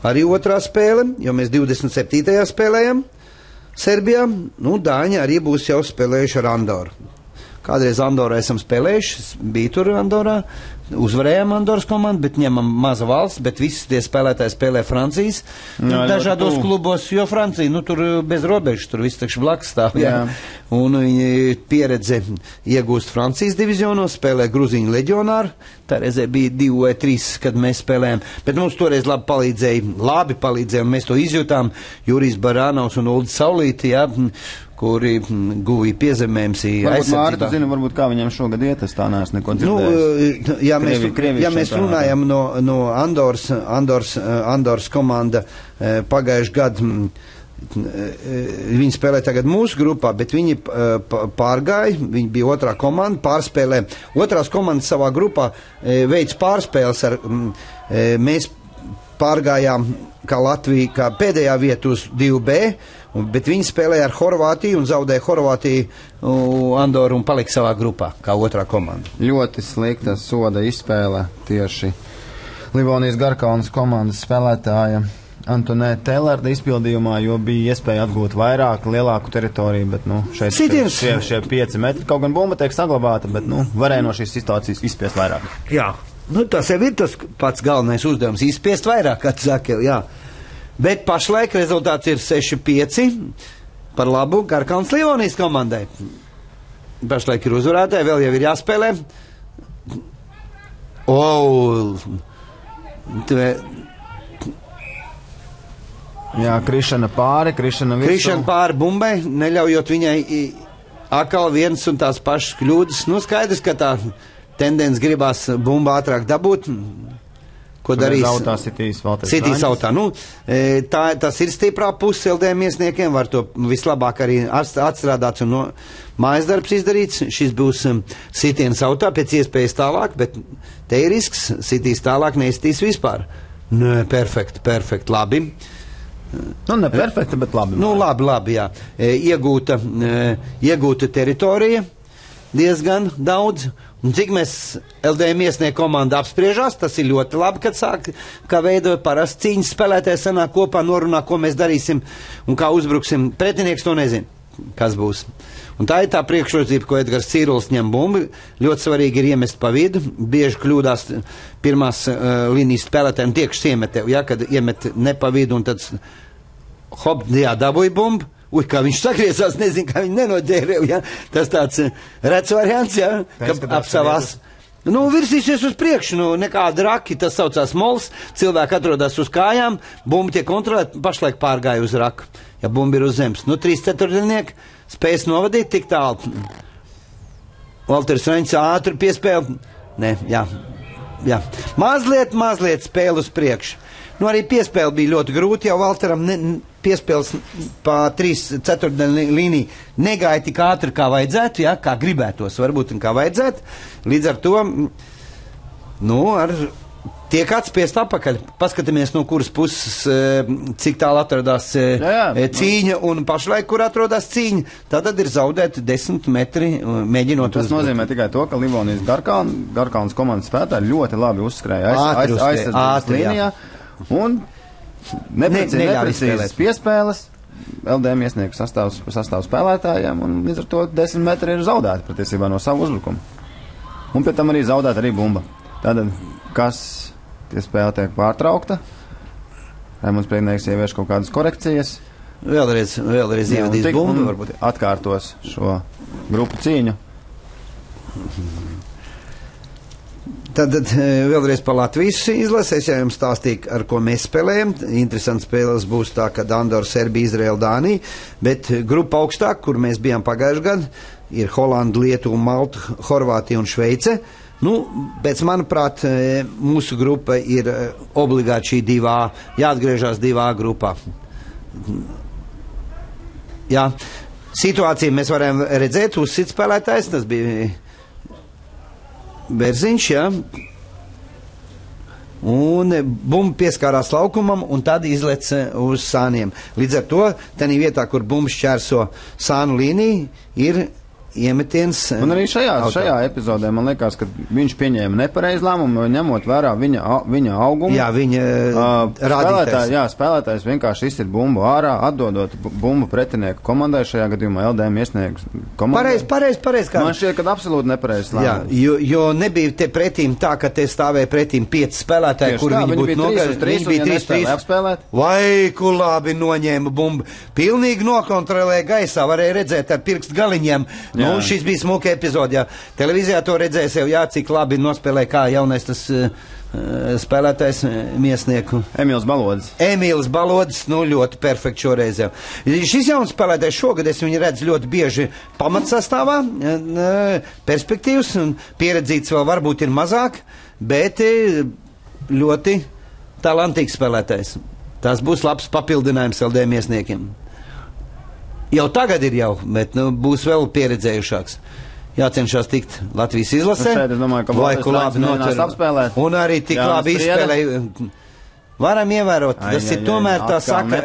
arī otrā spēle, jo mēs 27. spēlējam Serbijā. Nu, Dāņi arī būs jau spēlējuši ar Andoru. Kādreiz Andorā esam spēlējuši, bija tur Andorā, uzvarējām Andoras komandu, bet ņemam maza valsts, bet visi tie spēlētāji spēlē Francijas dažādos klubos, jo Francija, nu tur bez robežas, tur viss takši blakus stāv, jā. Un viņi pieredze iegūst Francijas divizionos, spēlē Gruziņu leģionāru, tā reizē bija 2 vai 3, kad mēs spēlējām, bet mums toreiz labi palīdzēja, un mēs to izjūtām, Jurijs Barānaus un Uldis Saulīti, jā, kuri guvi piezemējums aizsardzībā. Māri, tu zini, varbūt kā viņam šogad iet, es tā neesmu neko dzirdējis. Nu, ja mēs runājam no Andoras komanda pagājuši gadu, viņi spēlē tagad mūsu grupā, bet viņi pārgāja, viņi bija otrā komanda, pārspēlē. Otrās komandas savā grupā veids pārspēles ar, mēs pārgājām kā Latvija, kā pēdējā vieta uz 2B, bet viņi spēlēja ar Horvātiju un zaudēja Horvātiju Andoru un palika savā grupā, kā otrā komanda. Ļoti slikta soda izspēle tieši Livonijas Garkalnas komandas spēlētāja Antonē Telarda izpildījumā, jo bija iespēja atgūt vairāk, lielāku teritoriju, bet, nu, šeit šie 5 metri, kaut gan bumba tiek saglabāta, bet, nu, varēja no šīs situācijas izspiest vairāk. Jā, nu, tas jau ir tas pats galvenais uzdevums, izspiest vairāk, kā tu saki, jā. Bet pašlaik rezultāts ir 6-5 par labu Garkalnas Livonijas komandai. pašlaik ir uzvarētāji, vēl jau ir jāspēlē. Jā, Krišana pāri bumbai, neļaujot viņai atkal viens un tās pašas kļūdas. Nu, skaidrs, ka tā tendence gribās bumbu ātrāk dabūt. Ko darīs? Sitīs autā. Nu, tas ir stiprā puse LDM iesniekiem, var to vislabāk arī atstrādāt un mājas darbs izdarīts. Šis būs sitiens autā pēc iespējas tālāk, bet te ir risks, sitīs tālāk, neizsitīs vispār. Nē, perfekt, labi. Nu, ne perfekti, bet labi. Nu, labi, jā. Iegūta teritorija diezgan daudz. Un cik mēs LDM iesnieku komanda apspriežās, tas ir ļoti labi, kad sāk, kā veidoja parasti cīņas spēlētāji sanāk kopā, norunā, ko mēs darīsim un kā uzbruksim. Pretinieks to nezina, kas būs. Un tā ir tā priekšrocība, ko Edgars Cīrulis ņem bumbu. Ļoti svarīgi ir iemest pa vidu. Bieži kļūdās pirmās līnijas spēlētājiem tiekšas iemetē, ja, kad iemet ne pa vidu un tad hop, jā, dabūja bumbu. Kā viņš sagriezās, nezinu, kā viņi nenoģērēja, ja? Tas tāds rets variants, ja? Ka ap savās. Nu, virsīsies uz priekšu, nekāda raki, tas saucās mols, cilvēki atrodas uz kājām, bumba tiek kontrolēta, pašlaik pārgāja uz raku, ja bumba ir uz zemes. 3/4 spējas novadīt tik tālu. Valters Raņs ātri piespēle. Nē, jā. Mazliet spēle uz priekšu. Arī piespēle bija ļoti grūti, jau Valteram piespēles pa 3/4 līniju negāja tik ātri, kā vajadzētu, ja, kā gribētos, varbūt, un kā vajadzētu. Līdz ar to, tiek atspiest apakaļ. Paskatāmies, no kuras puses, cik tālu atrodās cīņa, un pašlaik, kur atrodās cīņa, tad ir zaudēti 10 metri, mēģinot tas nozīmē tikai to, ka Livonijas Garkalnas komandas spēlētāji ļoti labi uzskrēja aizsardzības līnijā. Un neprecīzes piespēles LDM iesnieku sastāvu spēlētājiem, un līdz ar to 10 metri ir zaudēti patiesībā no savu uzbrukumu. Un pēc tam arī zaudēta arī bumba. Tātad, kas tie spēle tiek pārtraukta? Raimunds Priednieks ievieš kaut kādas korekcijas. Vēlreiz ievadīs bumbu. Varbūt atkārtos šo grupu cīņu. Tad vēlreiz par Latvijas izlasi. Es jau jums stāstīju, ar ko mēs spēlējam. Interesants spēles būs tā, ka Andora, Serbija, Izraela, Dānija, bet grupa augstāk, kur mēs bijām pagājuši gadu, ir Holanda, Lietuva, Malta, Horvātija un Šveice. Pēc manuprāt, mūsu grupa ir obligāti šī 2A, jāatgriežās 2A grupā. Jā, situāciju mēs varam redzēt, uzsit spēlētājs, tas bija Berziņš, jā. Un bumba pieskārās laukumam un tad izlec uz sāniem. Līdz ar to, tenī vietā, kur bumba šķērso sānu līniju, ir iemetiens. Un arī šajā epizodē man liekas, ka viņš pieņēma nepareizu lēmumu, ņemot vērā viņa augumu. Jā, viņa rādītājs. Spēlētājs vienkārši izsit bumbu ārā, atdodot bumbu pretinieku komandai, šajā gadījumā LDM iesniegus komandai. Pareiz. Man šķiet, ka absolūti nepareizs lēmums. Jā, jo nebija te pretīm tā, ka te stāvēja pretīm 5 spēlētāji, kur viņi būtu nogaļuši. Viņi bija 3 apspēlēt. Vai, ku labi noņēma bumbu. Pilnīgi nokontrolēja gaisā, varēja redzēt ar pirkstu galiņiem. Šis bija smuka epizode, televīzijā to redzēja sev, cik labi nospēlēja kā jaunais tas spēlētājs Miesnieku. Emīls Balodis, ļoti perfekti šoreiz jau. Šis jauns spēlētājs šogad, es viņu redzu ļoti bieži pamatsastāvā, perspektīvs un pieredzīts vēl varbūt ir mazāk, bet ļoti talantīgs spēlētājs. Tas būs labs papildinājums LDM Miesniekiem. Jau tagad ir bet būs vēl pieredzējušāks. Jācenšas tikt Latvijas izlasē. Es domāju, ka labi apspēlēt. Un arī tik labi izspēlēja. Varam ievērot, tas ir tomēr tā saka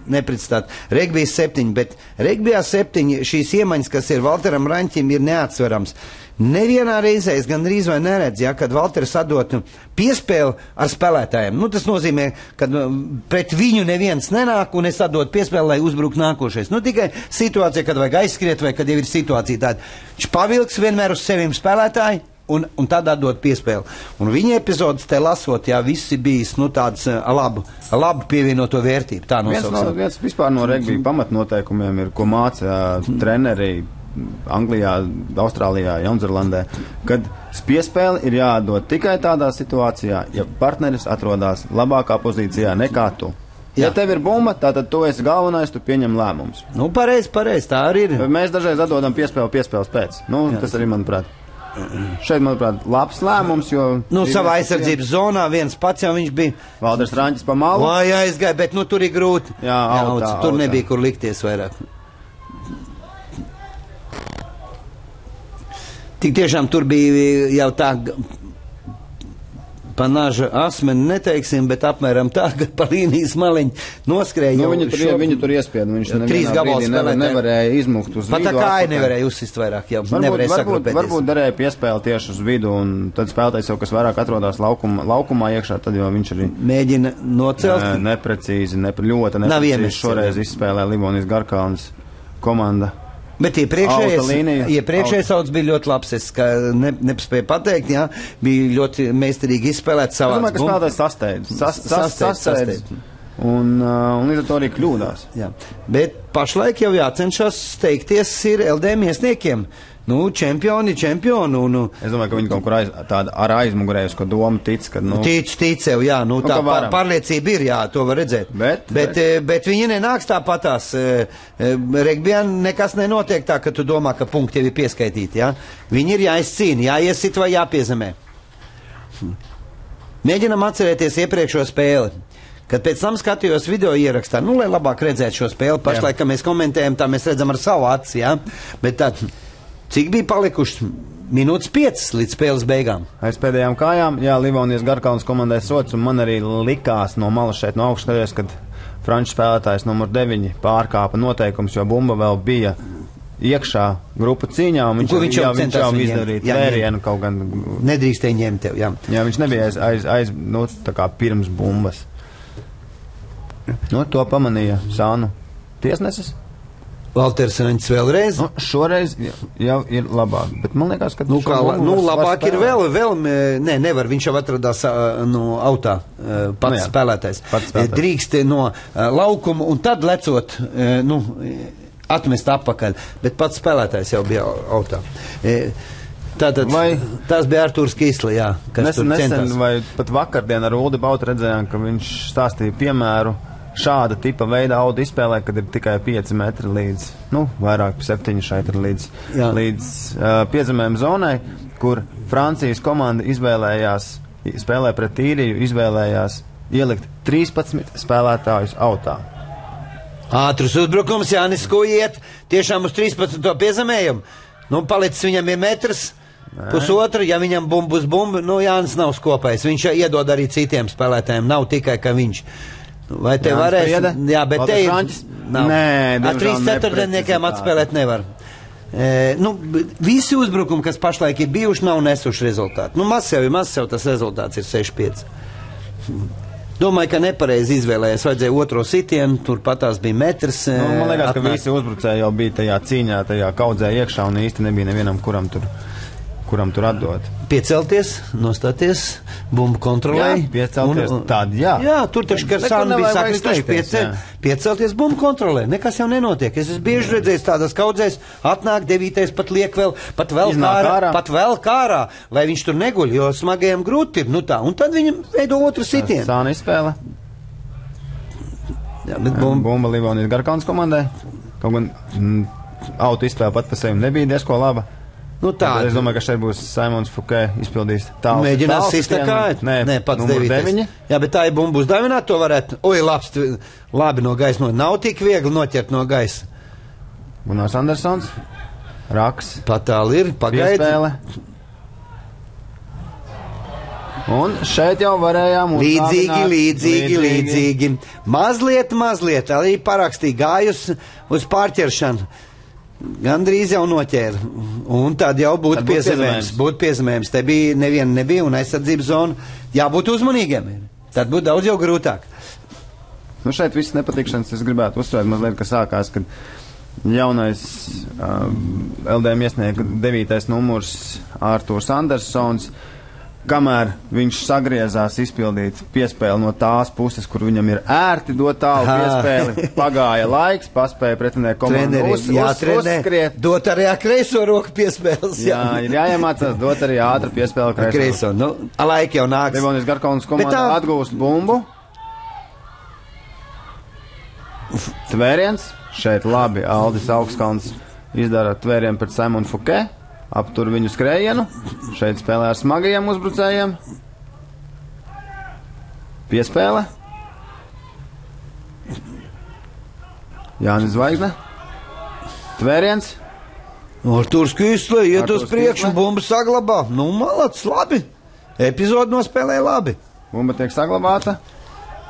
neprecizitāte. Regbijs 7, bet Regbijā 7 šīs iemaņas, kas ir Valteram Raņķim, ir neatsverams. Nevienā reizē es gan drīz vai neredzu, kad Valters atdotu piespēli ar spēlētājiem. Tas nozīmē, ka pret viņu neviens nenāk un es atdotu piespēli, lai uzbruk nākošais. Tikai situācija, kad vajag aizskriet vai kad jau ir situācija tāda. Viņš pavilks vienmēr uz seviem spēlētāju un tad atdot piespēli. Un viņa epizodes te lasot, viss ir bijis tāds labu pievienoto vērtību. Tā nosauksim. Viens vispār no regbija pamatnoteikumiem ir, ko māca treneri Anglijā, Austrālijā, Jaunzerlandē, kad piespēle ir jādod tikai tādā situācijā, ja partneris atrodas labākā pozīcijā nekā tu. Ja tev ir bumba, tātad tu esi galvenais, tu pieņem lēmumus. Nu, pareizi, tā arī ir. Mēs dažreiz atdodam piespēles pēc. Nu, tas arī, manuprāt. Šeit, manuprāt, labs lēmums, jo... Nu, savā aizsardzības zonā viens pats jau viņš bija... Valders Raņķis pa malu. Vai aizgāja, bet nu tur ir grūti. Jā, tur nebija kur likties vairāk. Tik tiešām tur bija jau tā... Pa naža asmeni neteiksim, bet apmēram tā, ka pa līnijas maliņu noskrēja. Nu, viņu tur iespieda, viņš nevarēja izmukt uz vidu. Pat tā kāja nevarēja uzsist vairāk, jau nevarēja sagrupēties. Varbūt darēja piespēli tieši uz vidu, un tad spēlētājs jau, kas vairāk atrodās laukumā iekšā, tad jau viņš arī mēģina nocelt. Neprecīzi, ļoti neprecīzi šoreiz izspēlē Livonijas Garkalnes komanda. Bet iepriekšējais auts bija ļoti labs, es nespēju pateikt, jā, bija ļoti meistarīgi izspēlēt savās. Es domāju, ka spēlētājs sasteidz. Un līdz ar to arī kļūdās. Jā. Bet pašlaik jau jācenšas steigties ir LD miesniekiem. Nu, čempioni. Es domāju, ka viņi kaut kur ar aizmugurēju, ko domu tic, ka, nu... Tic jau, jā, nu tā pārliecība ir, jā, to var redzēt. Bet viņi nenāks tāpatās. Regbijā nekas nenotiek tā, ka tu domā, ka punkti jau ir pieskaitīti, jā. Viņi ir jāizcīna, jāiesit vai jāpiezemē. Mēģinam atcerēties iepriekšo spēli. Kad pēc tam skatījos video ierakstā, nu, lai labāk redzētu šo spēli, pašlaik, ka mēs komentējam, tā mēs redzam ar savu aci, jā. Bet tā... Cik bija palikuši? Minūtes 5 līdz spēles beigām. Aiz pēdējām kājām, jā, Livonijas Garkalnes komandai sots, un man arī likās no malas šeit no augšas skaties, kad franču spēlētājs numur 9 pārkāpa noteikums, jo bumba vēl bija iekšā grupu cīņā, un viņš jau izdarīja vērienu kaut gan... Nedrīkstēja ņemt tev, jā. Jā, viņš nebija nu, tā kā pirms bumbas. Nu, to pamanīja Sānu tiesnesis. Valders Raņķis vēlreiz? Nu, šoreiz jau ir labāk, bet man liekas, ka... labāk ir vēl, nevar, viņš jau atradās autā, pats spēlētājs. Drīkst no laukuma un tad lecot, atmest apakaļ, bet pats spēlētājs jau bija autā. Tātad, tās bija Artūrs Kīsla, jā, kas tur centās. Nesen vai pat vakardien ar Uldi Bautu redzējām, ka viņš stāstīja piemēru šāda tipa veida audu izspēlē, kad ir tikai 5 metri līdz, vairāk 7 šeit ir līdz piezemēm zonai, kur Francijas komanda spēlē pret Īriju, izvēlējās ielikt 13 spēlētājus autā. Ātrus uzbrukums, Jānis, ko iet tiešām uz 13. piezemējumu. Nu, palicis viņam ir metrs, pusotru, ja viņam būs bumba, Jānis nav skopējis. Viņš iedod arī citiem spēlētājiem, nav tikai, ka viņš... Vai te varēs? Jā, bet te ir... Nē, ar 3/4 atspēlēt nevar. Visi uzbrukumi, kas pašlaik ir bijuši, nav nesuši rezultātu. Maz sev tas rezultāts ir 6-5. Domāju, ka nepareizi izvēlējies. Vajadzēja otro sitienu, turpat tās bija metrs. Man liekas, ka visi uzbrucēji jau bija tajā cīņā, tajā kaudzē iekšā, un īsti nebija nevienam, kuram tur atdot. Piecelties, nostāties, bumbu kontrolēja. Jā, piecelties, tad jā. Jā, tur taču, ka Sāna bija sakrituši piecelties, bumbu kontrolē. Nekas jau nenotiek. Es esmu bieži redzējis tādas kaudzēs, atnāk 9. pat liek pat vēl kārā, lai viņš tur neguļ, jo smagajam grūti ir, un tad viņam veido otru sitienu. Sāna izspēle. Jā, bet bumba Livonijas Garkalnes komandai. Kaut gan auto izspēle pat pa sevi nebija diezko laba. Es domāju, ka šeit būs Simons Fukē izpildījis tāls. Mēģinās sistakāt? Nē, pats 9. Jā, bet tā ir bumba uzdāvināt, to varētu. Labi no gaisa. Nav tik viegli noķert no gaisa. Gunārs Andersons. Raks. Patāli ir, pagaidi. Piespēle. Un šeit jau varējām līdzīgi. Mazliet, arī parakstīja gājus uz pārķeršanu. Gandrīz jau noķēra. Un tad jau būtu piezemējums. Te bija nebija un aizsardzības zona. Jābūt uzmanīgiem. Tad būtu daudz jau grūtāk. Šeit viss nepatikšanas es gribētu uzsvērt mazliet, ka sākās, kad jaunais LDM iesniega 9. numurs Artūrs Andersons kamēr viņš sagriezās izpildīt piespēli no tās puses, kur viņam ir ērti dot tālu piespēli, pagāja laiks, paspēja pretinieku komandu uzskriet. Dot arī kreiso roku piespēles. Jā, ir jāiemācās dot arī ātru piespēli kreiso. Nu, laiki jau nāks. Livonis Garkalnas komanda atgūst bumbu. Tvēriens. Šeit labi Aldis Augskalns izdara tvērienu pret Simonu Fouquet. Aptur viņu skrējienu. Šeit spēlē ar smagajiem uzbrucējiem. Piespēle. Jānis Zvaigzne. Tvēriens. Artūrs Kīsle iet uz priekšu, bumbu saglabā. Nu, malac, labi. Epizodu nospēlē labi. Bumba tiek saglabāta.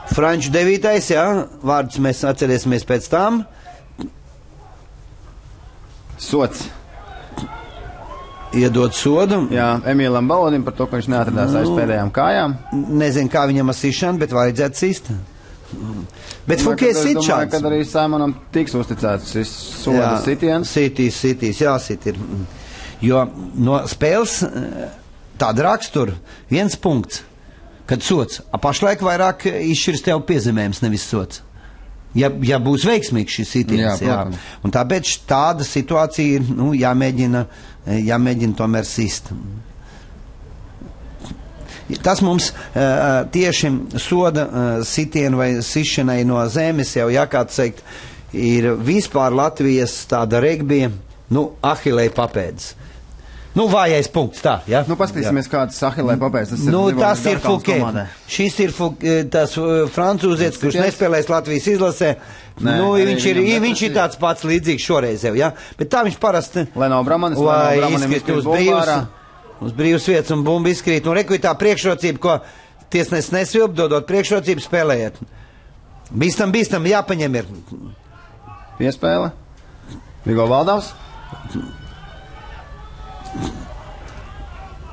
Franču 9. Jā, vārdus mēs atcerēsimies pēc tam. Sots. Iedod sodu. Jā, Emīlam Balodim par to, ka viņš neatradās aiz pēdējām kājām. Nezinu, kā viņam asīšana, bet vajadzētu sist. Bet Fouquet sit šāds. Domāju, kad arī Simonam tiks uzticēts šis soda sitiens. Sitīs, jāsit ir. Jo no spēles tāda rakstura 1 punkts, kad sots. Pašlaik vairāk izšķirs tev piezemējums, nevis sots. Ja būs veiksmīgs šis sitiens, jā. Un tāpēc tāda situācija ir, nu, jāmēģina tomēr sist. Tas mums tieši soda sitienu vai sišanai no zemes jau, kāds teikt, ir vispār Latvijas tāda regbija, nu, ahilei papēdis. Nu, vājais punkts, tā, jā. Nu, paskatīsimies, kāds ahilei papēdis. Tas ir Fouquet. Šis ir tas francūzietis, kurš nespēlēs Latvijas izlasē. Nē, nu, viņš ir tāds pats līdzīgs šoreiz jau, jā. Bet tā viņš parasti... Leno Bramanis izkrīt uz brīvas vietas un bumbu izkrīt. Nu, reku ir tā priekšrocība, ko tiesnes nesvilp, dodot priekšrocību, spēlējiet. Bīstam, jāpaņem ir. Piespēle. Vigo Valdavs.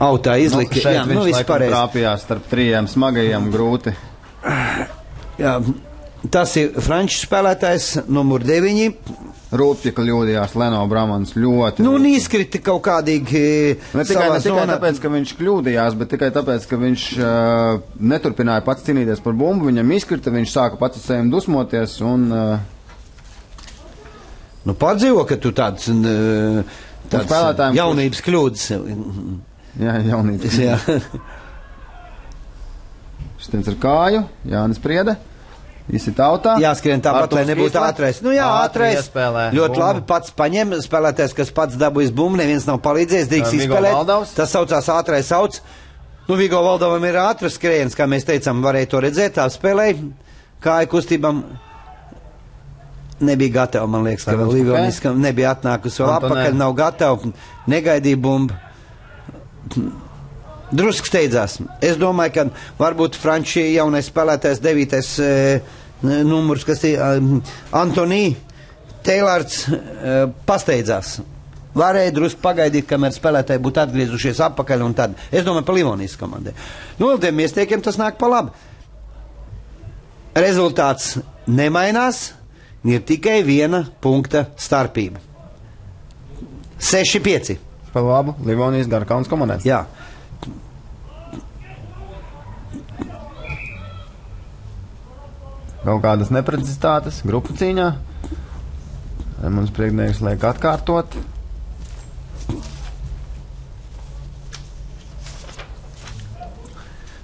Autā izlika. Šeit jā, viņš laikam trāpījās starp 3 smagajiem grūti. Jā, tas ir franču spēlētājs, numur 9. Rūpti, ka kļūdījās Leno Bramans ļoti. Nu, izkrita kaut kādīgi ne tikai tāpēc, ka viņš kļūdījās, bet tikai tāpēc, ka viņš neturpināja pats cīnīties par bumbu, viņam izkrita, viņš sāka pats ar saviem dusmoties un... Nu, pārdzīvo, ka tu tāds jaunības kļūdas. Jā, jaunības. Jā. Šitens ar kāju, Jānis Priede, izsit autā. Jāskrien tāpat, lai nebūtu ātrais. Nu jā, ātrais, ļoti labi, pats paņem, spēlētājs, kas pats dabūjis bumbu, neviens nav palīdzējis, drīkst izspēlēt. Tas saucās ātrais sauc. Nu, Vigo Valdovam ir ātras skrējiens, kā mēs teicām, varēja to redzēt, tā spēlēja, kāja kustībām. Nebija gatava, man liekas, ka vēl Livonis nebija atnākusi vēl atpakaļ, nav gatava, negaidīja bumbu. Drusku steidzās. Es domāju, ka varbūt Franči jaunais spēlētājs 9. numurs, kas ir Antonī Teilārds, pasteidzās. Varēja drusku pagaidīt, kamēr spēlētāji būtu atgriezušies atpakaļ un tad. Es domāju par Livonijas komandai. Nu, tiem miestiekiem tas nāk pa labi. Rezultāts nemainās. Ir tikai 1 punkta starpība. 6-5. Par labu Livonijas Garkalnas komandai. Jā. Kaut kādas neprecizitātes grupu cīņā. Mums priekšnieks liek atkārtot.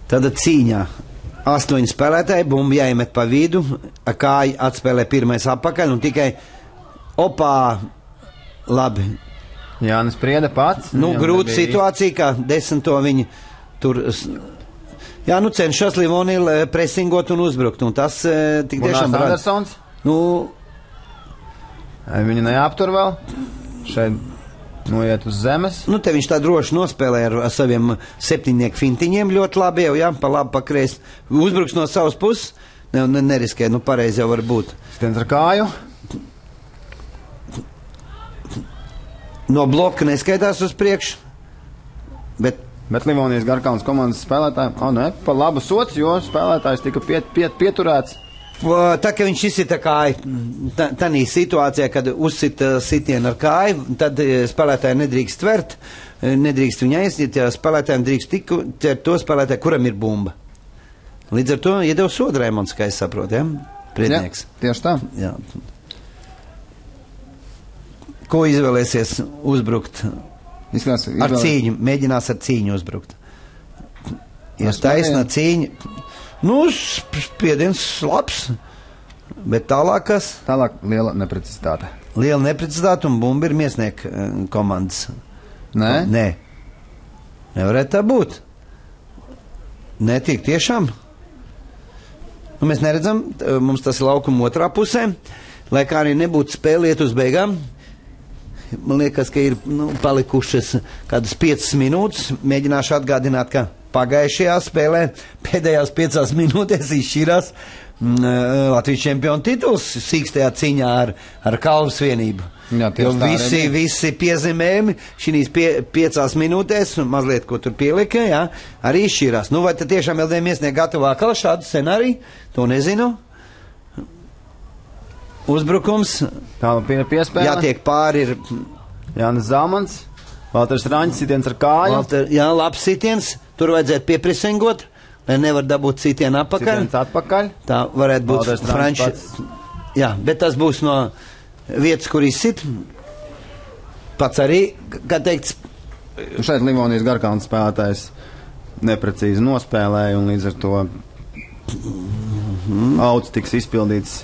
Tad cīņā 8 spēlētāji, bumbu jāiemet pa vidu, kāju atspēlē pirmais apakaļ un tikai labi. Jānis Priede pats. Nu, grūta situācija, kā 10. viņi tur, jā, nu cenšas Livoni presingot un uzbrukt, un tas tik tiešām Andersons. Nu, viņu neaptur vēl. Šeit noiet uz zemes. Nu, te viņš tā droši nospēlē ar saviem 7 fintiņiem ļoti labi jau, jā, pa labi, pa kreisi. Uzbruks no savas puses, neriskē, nu pareizi jau var būt. Stens ar kāju. No bloka neskaitās uz priekšu, bet Livonijas Garkalnas komandas spēlētājiem, pa labu sots, jo spēlētājs tika pieturēts. Tā, ka viņš izsita kāju, tādā situācijā, kad uzsita sitienu ar kāju, tad spēlētāji nedrīkst tvert, nedrīkst viņa aiziet, ja spēlētājiem drīkst tik ķert to spēlētāju, kuram ir bumba. Līdz ar to iedeva sodu Raimonds, kā es saprotu, ja? Priednieks. Jā, tieši tā. Jā. Ko izvēlēsies uzbrukt? Ar cīņu, mēģinās ar cīņu uzbrukt. Ja taisna cīņa, nu, spiediens labs, bet tālāk kas? Tālāk liela neprecizitāte. Liela neprecizitāte un bumba ir Miesnieku komandas. Nē? Nē. Nevarētu tā būt. Netiek tiešām. Nu, mēs neredzam, mums tas ir laukuma otrā pusē, lai kā arī nebūtu spēliet uz beigām. Man liekas, ka ir palikušas kādas 5 minūtes. Mēģināšu atgādināt, ka pagājušajā spēlē pēdējās 5 minūtēs izšķirās Latvijas čempionu tituls sīkstajā cīņā ar Kalvas vienību. Jā, jo visi piezīmējumi šīs 5 minūtēs, mazliet ko tur pielika, jā, arī izšķirās. Nu, vai tad tiešām vēl Miesnieki gatavo atkal šādu scenāriju? To nezinu. Uzbrukums. Piespēle. Jātiek pāri ir Jānis Zalmans, Valters Raņķis, sitiens ar kāju. Jā, labs sitiens. Tur vajadzētu piepresingot, lai nevar dabūt sitienu atpakaļ. Sitiens atpakaļ. Tā varētu būt Frančs. Jā, bet tas būs no vietas, kur izsit. Pats arī, kā teikts. Šeit Livonijas Garkalns spēlētājs neprecīzi nospēlēja un līdz ar to auts tiks izpildīts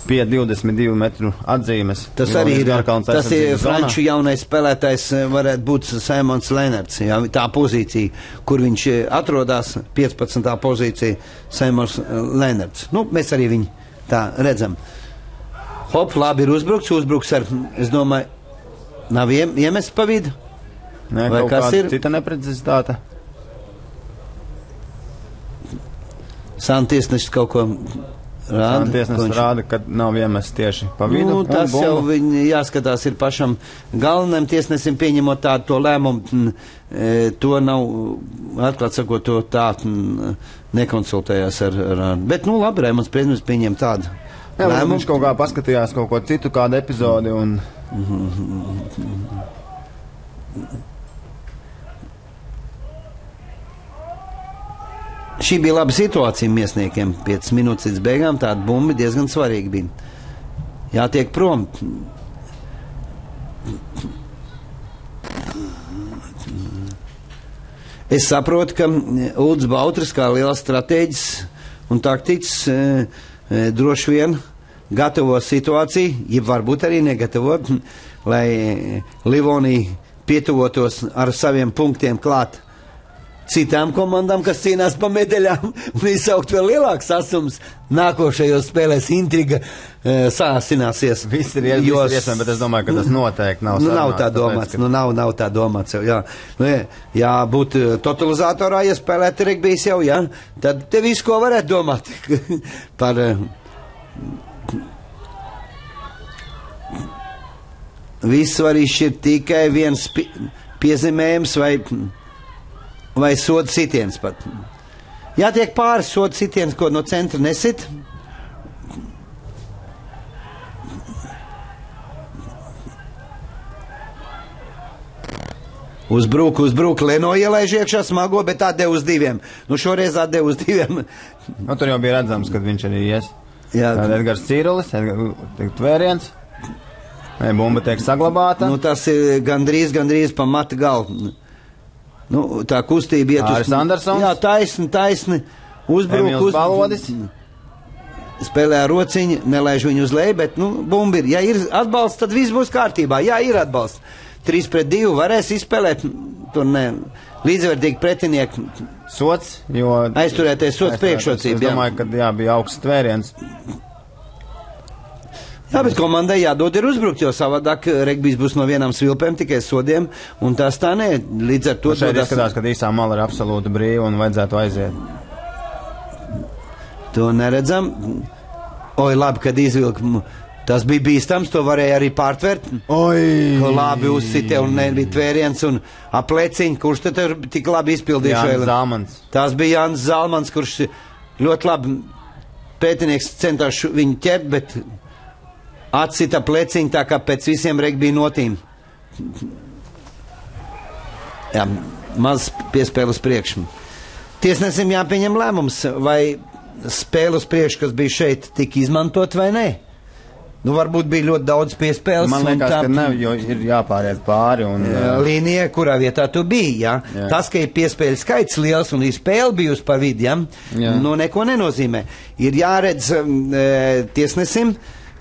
pie 22 metru atzīmes. Tas arī ir, tas ir Franču jaunais spēlētājs, varētu būt Simons Lenards, jā, tā pozīcija, kur viņš atrodas, 15. pozīcija, Simons Lenards. Nu, mēs arī viņu tā redzam. Hop, labi ir uzbruks ar, es domāju, nav iemests pa vidu? Nē, vai kas ir? Cita neprecizitāte. Santiesnešs kaut ko rāda. Santiesnešs rāda, ka nav iemests tieši pa vidu. Nu, tas jau viņi jāskatās ir pašam galvenajam tiesnesim pieņemot tādu to lēmumu. To nav, atklāt sakot, to tā nekonsultējās ar. Bet, nu, labi, Raimonds Priednieks pieņem tādu lēmumu. Viņš kaut kā paskatījās kaut ko citu, kādu epizodi un. Šī bija laba situācija Miesniekiem. 5 minūtes līdz beigām tāda bumba diezgan svarīga bija. Jātiek prom. Es saprotu, ka Ulds Bautris kā liels stratēģis un taktiķis droši vien gatavo situāciju, ja varbūt arī negatavo, lai Livonija pietuvotos ar saviem punktiem klāt citām komandām, kas cīnās pa medaļām un izsaukt vēl lielāks asums. Nākošajos spēlēs intriga sāsināsies. Viss ir iespējams, bet es domāju, ka tas noteikti nav sarunāts. Nav tā domāts, tāpēc, nav tā domāts jau, jā. Nu, ja būt totalizatorā, ja spēlēt regbijs jau, jā, tad te visu, ko varētu domāt par visu var izšķirt tikai viens piezīmējums vai soda sitiens pat. Jātiek pāris soda sitiens, ko no centra nesit. Uzbruk, Leno ielaiž iekšā smago, bet atdev uz 2. Nu, šoreiz atdev uz 2. Nu, tur jau bija redzams, kad viņš arī ies. Jā. Tad Edgars Cīrulis, tvēriens. Bumba tiek saglabāta. Nu, tas ir gandrīz pa mata galvu. Nu, tā kustība iet uz... Āris Andersons. Jā, taisni. Emīls Balodis. Spēlē ar rociņu, nelaiž viņu uz leju, bet, nu, bumba ir. Ja ir atbalsts, tad viss būs kārtībā. Jā, ir atbalsts. 3-2 varēs izspēlēt. Tur ne... Līdzvērtīgi pretinieki. Sots, jo... Aizturēties sots priekšrocība. Es domāju, ka jā, bija augsts tvēriens. Jā, bet komandai jādod ir uzbrukt, jo savādāk regbijs būs no vienām svilpēm tikai sodiem, un tās tā ne. Līdz ar to... Šeit izskatās, ka īsā mala ir absolūti brīva un vajadzētu aiziet. To neredzam. Oi, labi, kad izvilk. Tas bija bīstams, to varēja arī pārtvert. Oi! Ko labi uzsite un nebija tvēriens un apleciņi, kurš tad tik labi izpildīja. Jānis Zalmans. Tas bija Jānis Zalmans, kurš ļoti labi pētinieks centās viņu ķert, bet... Atsita pleciņu tā kā pēc visiem regbija notīm. Jā, maz piespēles priekš. Tiesnesim jāpieņem lēmums, vai spēle uz priekšu, kas bija šeit, tika izmantot vai nē. Nu, varbūt bija ļoti daudz piespēles. Man liekas, ka nav, jo ir jāpāriet pāri. Un, līnija, kurā vietā tu biji, jā. Tas, ka ir piespēļu skaits liels un ir spēle bijusi pa vidi, nu neko nenozīmē. Ir jāredz tiesnesim,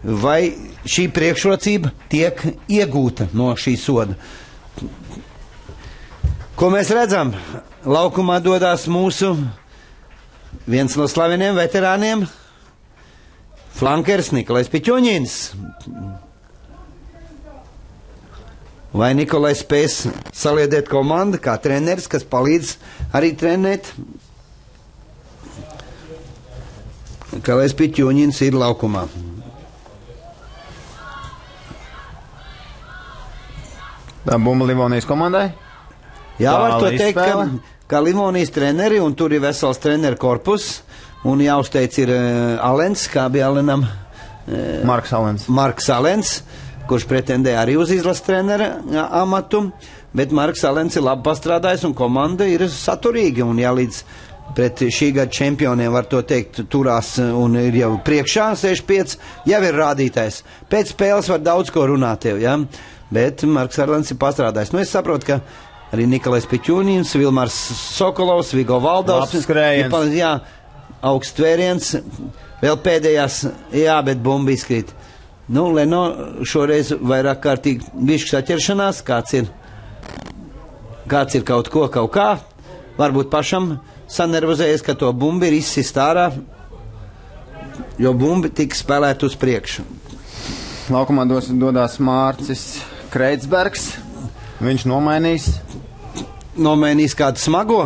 vai šī priekšrocība tiek iegūta no šī soda. Ko mēs redzam? Laukumā dodās mūsu viens no slaveniem veterāniem, flankers Nikolais Piķoņins. Vai Nikolais spēs saliedēt komandu kā treneris, kas palīdz arī trenēt? Nikolais Piķoņins ir laukumā. Tā bumba Livonijas komandai? Jā, var to teikt, ka Livonijas treneri, un tur ir vesels treneru korpus, un jāuzteic ir Alens, kā bija Alenam? Marks Alens, kurš pretendē arī uz izlases trenera amatu, bet Marks Alens ir labi pastrādājis, un komanda ir saturīga, un jālīdz pret šī gada čempioniem, var to teikt, turās, un ir jau priekšā 65, jau ir rādītājs. Pēc spēles var daudz ko runāt tev, ja? Bet Marks Alens ir pastrādājis. Nu, es saprotu, ka arī Nikolais Piķūnins, Vilmars Sokolovs, Vigo Valdovs. Jā, augsts tvēriens, vēl pēdējās, jā, bet bumba izkrīt. Nu, Leno šoreiz vairāk kārtīgi bišķi saķeršanās, kāds ir kaut ko, kaut kā. Varbūt pašam sanervozējies, ka to bumbu ir izsist ārā, jo bumba tika spēlēt uz priekšu. Laukumā dodās Mārcis Kreitsbergs. Viņš nomainīs kādu smago.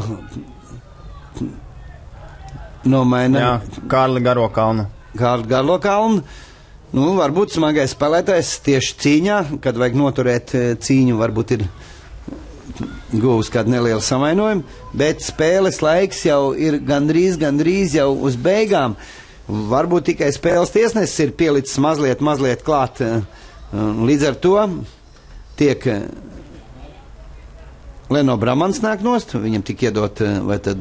Jā, Kārli Garlokalnu. Nu, varbūt smagais spēlētājs tieši cīņā, kad vajag noturēt cīņu, varbūt ir guvis kādu nelielu savainojumu, bet spēles laiks jau ir gandrīz jau uz beigām. Varbūt tikai spēles tiesnesis ir pielicis mazliet klāt. Līdz ar to tiek Leno Bramans nāk nost, viņam tik iedot, vai tad...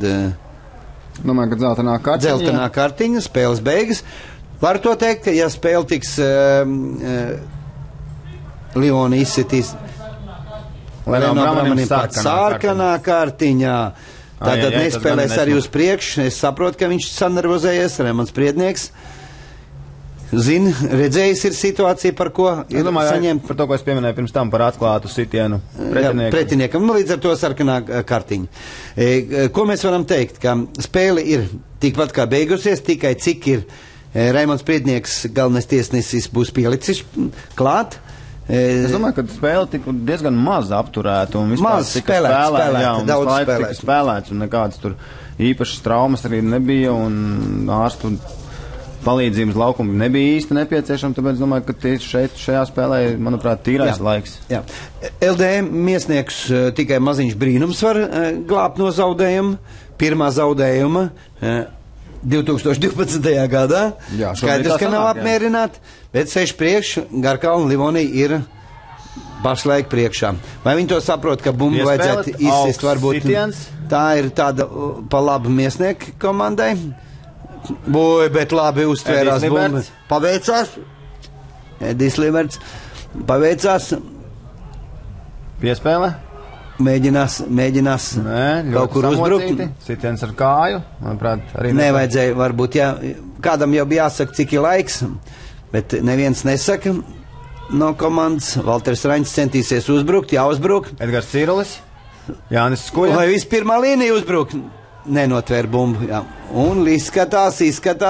Domāju, ka dzeltenā kartiņa, spēles beigas. Var to teikt, ka ja spēle tiks Lioni izsitīs Leno Bramanim pat sārkanā kartiņā, tātad nespēlēs arī uz priekšu. Es saprotu, ka viņš sanervozējies, Remans Priednieks. Zini, redzējis ir situācija, par ko ir saņemt. Par to, ko es pieminēju pirms tam, par atklātu sitienu pretiniekam. Nu, līdz ar to sarkanā kartiņa. Ko mēs varam teikt? Ka spēle ir tikpat kā beigusies, tikai cik ir Raimons Priednieks, galvenais tiesnesis, būs pielicis klāt. Es domāju, ka spēle tika diezgan maz apturēta. Maz spēlēts, daudz spēlēts, un nekādas tur īpašas traumas arī nebija, un ārstu palīdzības laukumi nebija īsti nepieciešama, tāpēc domāju, ka tieši šajā spēlē, manuprāt, tīrais laiks. Jā. LDM miesniegs tikai maziņš brīnums var glābt no zaudējuma. Pirmā zaudējuma 2012. gadā. Jā, skaidrs, ka nav apmierināti, bet seši priekš, Garkalna Livonija ir pašlaik priekšā. Vai viņi to saprot, ka bumbu vajadzētu izsist, varbūt sitiens. Tā ir tāda pa labu miesnieku komandai. Boy, bet labi uztvērās bumbu. Paveicās. Edijs Liberts. Paveicās. Piespēle. Mēģinās kaut kur uzbrukt. Sitiens ar kāju. Manuprāt, arī nevajadzēja, varbūt, jā. Kādam jau bija jāsaka, cik ir laiks, bet neviens nesaka no komandas. Valters Raņs centīsies uzbrukt, jāuzbruk. Edgars Cīrulis. Jānis Skuja. Vai vispirmā līnija uzbruk? Nenotvēr bumbu, jā. Un izskatās,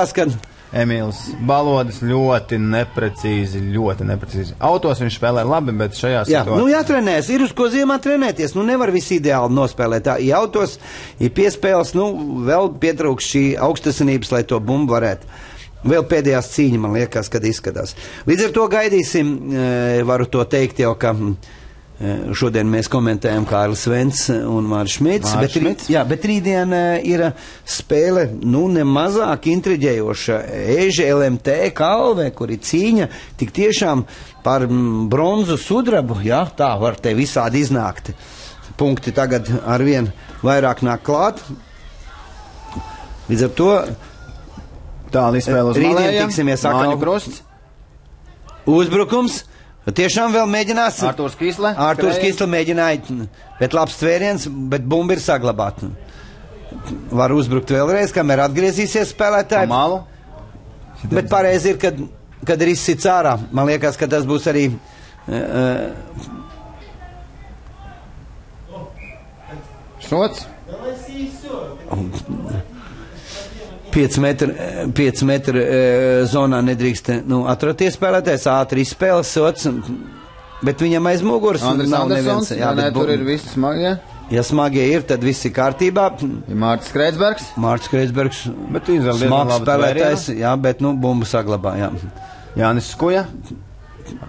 kad Emīls Balodis ļoti neprecīzi. Autos viņš spēlē labi, bet šajā situācijā... Nu jātrenēs, ir uz ko ziemā trenēties. Nu nevar visi ideāli nospēlēt. Tā, ja autos, ja piespēles, nu vēl pietrūks šī augstasinības, lai to bumbu varētu. Vēl pēdējās cīņa, man liekas, kad izskatās. Līdz ar to gaidīsim, varu to teikt jau, ka... Šodien mēs komentējam Kārlis Vents un Māris Šmits, bet rītdien ir spēle, nu, nemazāk intriģējoša. Eže LMT Kalve, kur ir cīņa tik tiešām par bronzu sudrabu, jā, tā var te visādi iznākt. punkti tagad arvien vairāk nāk klāt. Līdz ar to tālāk izspēle uz rītdien tiksimies atkal. Māņu Krusts. Uzbrukums. Tiešām vēl mēģinās. Artūrs Kisle. Artūrs Kisle mēģināja, bet labs tvēriens, bet bumba ir saglabāta. Var uzbrukt vēlreiz, kamēr atgriezīsies spēlētāji. Malu. Bet pareizi ir, kad ir izsits ārā. Man liekas, ka tas būs arī... 5 metru zonā nedrīkst atraties spēlētājs, ātri izspēles sots, bet viņam aiz muguras nav neviens. Jā, tur ir visi smagie. Ja smagie ir, tad viss ir kārtībā. Mārcis Kreitsbergs. Bet smags spēlētājs, jā, bet bumbu saglabā, jā. Jānis Skuja.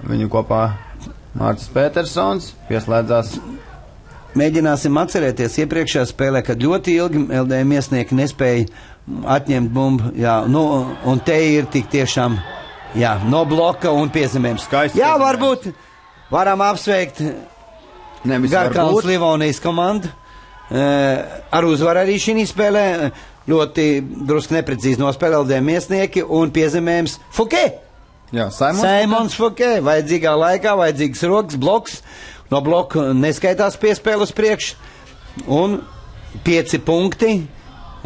Viņu kopā Mārcis Petersons pieslēdzās. Mēģināsim atcerēties iepriekšējā spēlē, kad ļoti ilgi LDM iesnieki nespēja atņemt bumbu, jā, un te ir tik tiešām, jā, no bloka un piezīmēm. Jā, varbūt varam apsveikt Garkalnas Livonijas komandu ar uzvaru arī šī spēlē, ļoti drusku neprecīzi nospēlē LDM iesnieki un piezīmējums Fukē. Jā, Saimons Fukē, vajadzīgā laikā, vajadzīgs rokas, bloks, no bloka neskaitās piespēle uz priekšu un 5 punkti.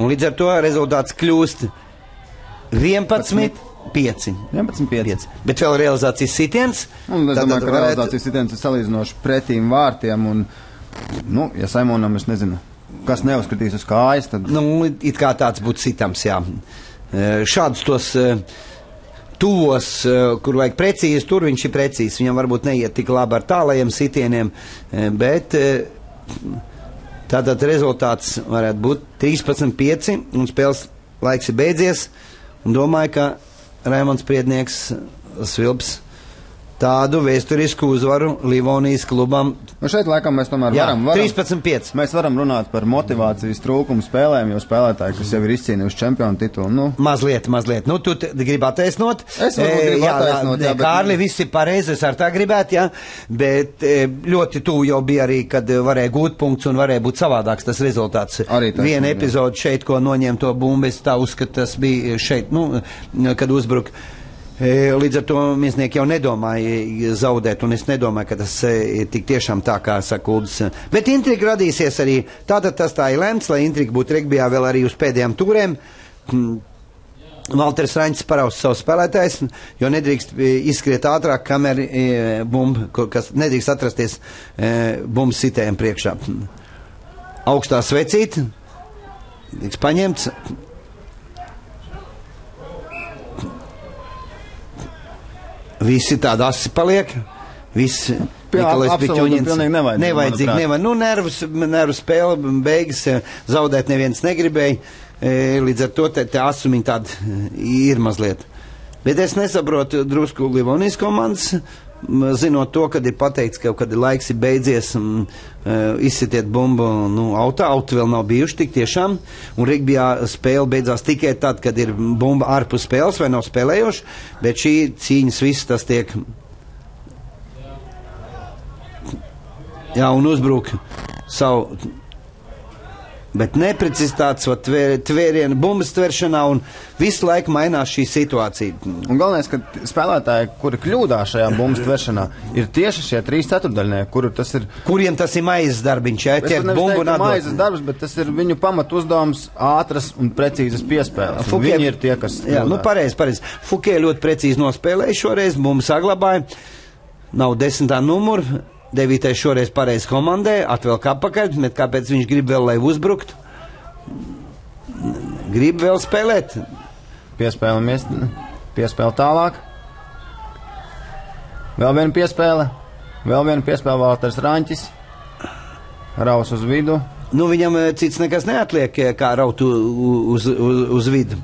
Un līdz ar to rezultāts kļūst 11-5. 11-5. Bet vēl realizācijas sitiens. Un es domāju, ka realizācijas sitiens ir salīdzinoši pretīm vārtiem. Un, ja Saimonam, es nezinu, kas neuzskatīs uz kājas, tad... It kā tāds būtu sitams, jā. Šādus tos tuvos, kur vajag precīzi, tur viņš ir precīzi. Viņam varbūt neiet tik labi ar tālajiem sitieniem, bet... Tātad rezultāts varētu būt 13-5 un spēles laiks ir beidzies. Un domāju, ka Raimonds Priednieks svilps tādu vēsturisku uzvaru Livonijas klubam. Šeit laikam mēs tomēr varam 13-5. Mēs varam runāt par motivācijas trūkumu spēlēm, jo spēlētāji, kas jau ir izcīnījuši čempionu titulu. Mazliet. Tu gribi attaisnot? Es gribu attaisnot, jā. Kārli, viss ir pareizi, es ar tā gribētu, jā. Bet ļoti tuvu jau bija arī, kad varēja gūt punkts un varēja būt savādāks tas rezultāts. Viena epizode šeit, ko noņem to bumbu, es tā uzskatu, tas bija šeit, kad uzbruk. Līdz ar to miesnieki jau nedomāja zaudēt, un es nedomāju, ka tas ir tik tiešām tā, kā saka Uldis. Bet intriga radīsies arī, tātad tas tā ir lemts, lai intriga būtu regbijā vēl arī uz pēdējām turēm. Valters Raņķis paraus savu spēlētājs, jo nedrīkst izskriet ātrāk, kamēr bumba, kas nedrīkst atrasties bumbas sitējiem priekšā. Augstā svecīt, tiks paņemts. Visi tādi asi paliek, visi Nikolais Piķoņins nevajadzīgi. Nervu spēle, beigas, zaudēt neviens negribēja, līdz ar to te asumiņi tādi ir mazliet. Bet es nesaprotu drusku Livonijas komandas, zinot to, kad ir pateikts, ka kad laiks ir beidzies, izsitiet bumbu, autu vēl nav bijuši tik tiešām, un regbijā spēle beidzās tikai tad, kad ir bumba ārpus spēles vai nav spēlējoši, bet šī cīņas viss tas tiek, jā, un uzbruk savu, bet neprecizitātes, tvērienu, bumbas tveršanā, un visu laiku mainās šī situācija. Un galvenais, ka spēlētāji, kuri kļūdās šajā bumbas tveršanā, ir tieši šie 3/4, kuriem tas ir maizes darbiņš, ja ķert bumbu un atdot. Maizes darbs, bet tas ir viņu pamat uzdevums ātras un precīzas piespēles. Viņi ir tie, kas kļūdās. Jā, pareizi. Fukē ļoti precīzi nospēlēja šoreiz, bumbu saglabāja, nav 10. numuru. 9. šoreiz pareizi komandē, atvelk apakaļ, bet kāpēc viņš grib vēl, lai uzbruktu? Grib vēl spēlēt? Piespēle tālāk. Vēl viena piespēle, Valters Raņķis. Raus uz vidu. Viņam cits nekas neatliek, kā raut uz vidu.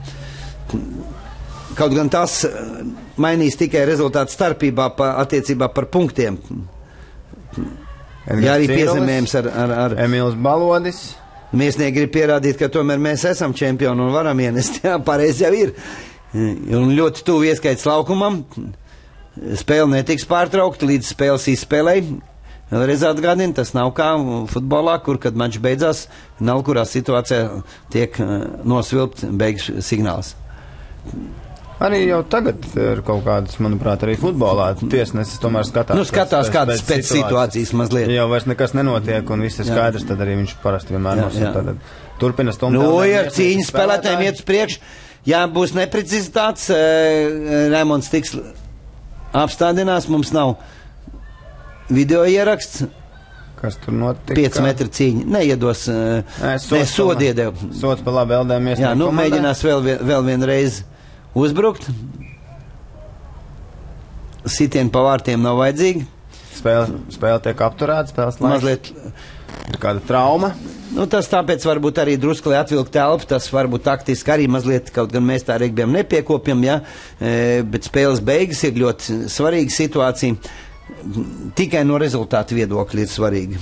Kaut gan tas mainīs tikai rezultātu starpībā attiecībā par punktiem. Jā, arī piezīmējums ar Emīls Balodis. Miesnieki grib pierādīt, ka tomēr mēs esam čempioni un varam ienest. Jā, pareizi jau ir. Un ļoti tuvu ieskaits laukumam. Spēle netiks pārtraukta līdz spēles izspēlei. Vēlreiz atgādina, tas nav kā futbolā, kur, kad mačs beidzās, nav kurā situācijā tiek nosvilpt beigas signāls. Arī jau tagad ir kaut kādas, manuprāt, arī futbolā tiesnesis tomēr skatās. Skatās kādas pēc situācijas mazliet. Ja jau vairs nekas nenotiek un viss ir skaidrs, tad arī viņš parasti vienmēr nosaka. Turpina stumdēt. Ar cīņu spēlētājiem iet uz priekšu. Jā, būs neprecizitāts. Raimonds tiks apstādinās, mums nav video ieraksts. Kas tur notika? 5 metru cīņa. Neiedos. Sodu iedev. Sods pa labi LDM iesniegt. Jā, mēģinās vēl vienreiz uzbrukt. Sitieni pa vārtiem nav vajadzīgi. Spēle tiek apturēta, spēles laiks. Mazliet. Ir kāda trauma. Tas tāpēc varbūt arī drusku, lai atvilkt telpu, tas varbūt taktiski arī mazliet, kaut gan mēs tā regbijam nepiekopjam, ja, bet spēles beigas ir ļoti svarīga situācija. Tikai no rezultātu viedokļa ir svarīgi.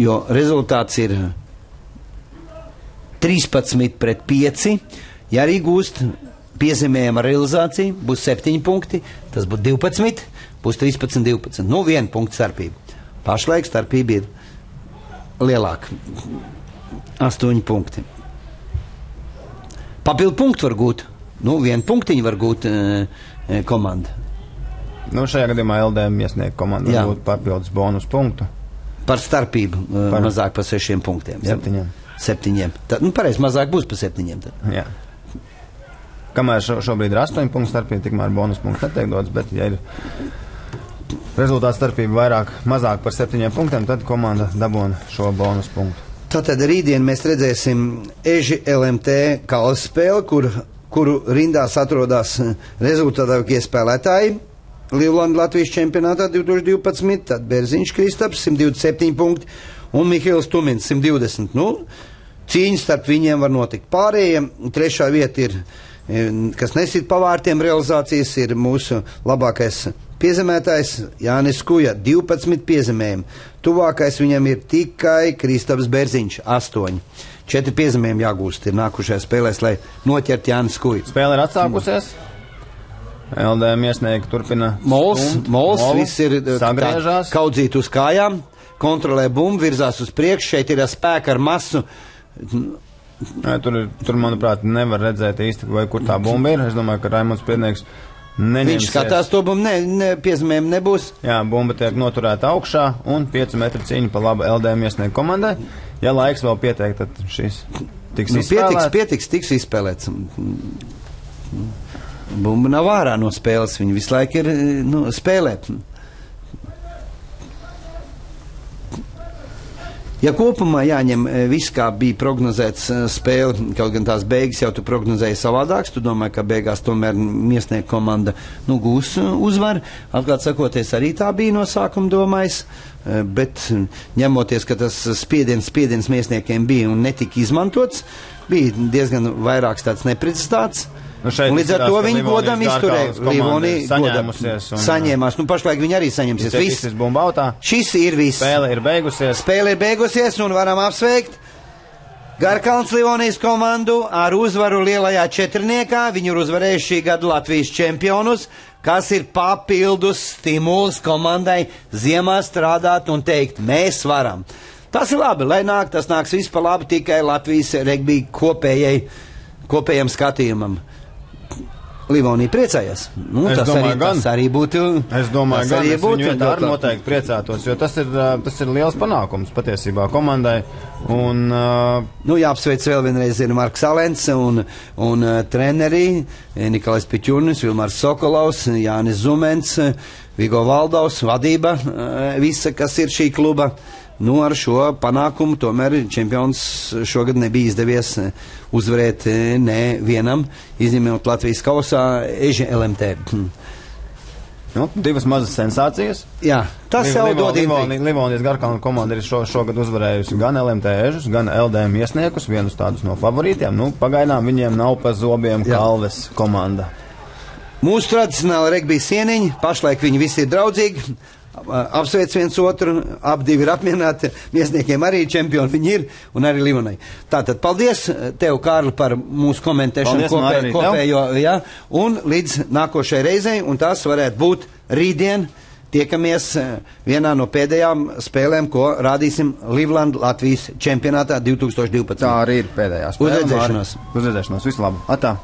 Jo rezultāts ir 13-5. Ja arī gūst piezemējama realizācija, būs 7 punkti, tas būs 12, būs 13-12. 1 punktu starpība. Pašlaik starpība ir lielāka. 8 punkti. Papildu punktu var gūt. 1 punktiņu var gūt komanda. Šajā gadījumā LDM iesniegt komanda var būt papildus bonus punktu. Par starpību mazāk par 6 punktiem. 7. Tad, pareizi, mazāk būs par 7. Tad. Jā. Kamēr šobrīd ir 8 punktu starpība, tikmēr bonus punkts netiek dots, bet ja ir rezultāts starpība mazāk par 7 punktiem, tad komanda dabūna šo bonus punktu. Tātad rītdien mēs redzēsim Eži LMT kalas spēli, kuru rindās atrodas rezultātākie spēlētāji. Livlanda Latvijas čempionātā 2012, tad Berziņš Kristaps 127 punkti un Mihails Tumins 120. Cīņas starp viņiem var notikt. Pārējiem 3. vieta ir, kas nesit pavārtiem realizācijas, ir mūsu labākais piezemētājs Jānis Kuja 12 piezemējumi. Tuvākais viņam ir tikai Kristaps Berziņš 8. 4 piezemējumi jāgūst ir nākušajā spēlēs, lai noķert Jānis Kuju. Spēle ir atsākusies. LDM iesniegt turpina. Mols viss ir kaudzīt uz kājām, kontrolē bumbu, virzās uz priekšu, šeit ir spēka ar masu. Tur, manuprāt, nevar redzēt īsti, vai kur tā bumba ir. Es domāju, ka Raimonds Piednieks neņemsies. Viņš skatās to bumbu, piezemējumu nebūs. Jā, bumba tiek noturēta augšā un 5 metru cīņa pa labu LDM iesniegt komandai. Ja laiks vēl pieteikt, tad šis tiks izspēlēts. Tiks izspēlēts. Bumba nav ārā no spēles, viņi visu laiku ir spēlēt. Ja kopumā jāņem viss, kā bija prognozēts spēle, kaut gan tās beigas jau tu prognozēji savādāks, tu domāji, ka beigās tomēr miesnieka komanda gūs uzvaru. Atklāt sakoties, arī tā bija no sākuma domājis, bet ņemoties, ka tas spiediens miesniekiem bija un netika izmantots, bija diezgan vairāks tāds neprecizitāts. Un līdz ar to viņi godam izturēja. Livonija saņēmās. Pašlaik viņi arī saņemsies. Šis ir viss. Spēle ir beigusies un varam apsveikt Garkalns Livonijas komandu ar uzvaru lielajā četrniekā. Viņi ir uzvarējuši šī gada Latvijas čempionus, kas ir papildus stimuls komandai ziemā strādāt un teikt, mēs varam. Tas ir labi, lai tas nāks viss pa labi tikai Latvijas regbija kopējam skatījumam. Livonija priecājas. Tas arī būtu. Es domāju, gan es viņu vietā arī noteikti priecātos, jo tas ir liels panākums patiesībā komandai. Un, jāapsveic vēl vienreiz ir Marks Alens un treneri Nikolais Piķurnis, Vilmars Sokolovs, Jānis Zumens, Vigo Valdovs, vadība, visa, kas ir šī kluba. Ar šo panākumu tomēr čempions šogad nebija izdevies uzvarēt nevienam, izņemot Latvijas kausā Eži LMT. 2 mazas sensācijas. Jā, tas jau dod intrigu. Livonijas Garkalna komanda ir šogad uzvarējusi gan LMT Ežus, gan LDM iesniekus, vienus tādus no favorītiem. Pagaidām viņiem nav pa zobiem Kalves komanda. Mūsu tradicionāla regbija sieniņa, pašlaik viņi visi ir draudzīgi. Apsveic viens otru, abi ir apmierināti, miesniekiem arī čempioni viņi ir, un arī Livonai. Tātad, paldies tev, Kārli, par mūsu komentēšanu kopējo, un līdz nākošai reizei, un tās varētu būt rītdien tiekamies vienā no pēdējām spēlēm, ko rādīsim Livland Latvijas čempionātā 2012. Tā arī ir pēdējā spēle. Uz redzēšanos. Uz redzēšanos. Visu labu. Atā.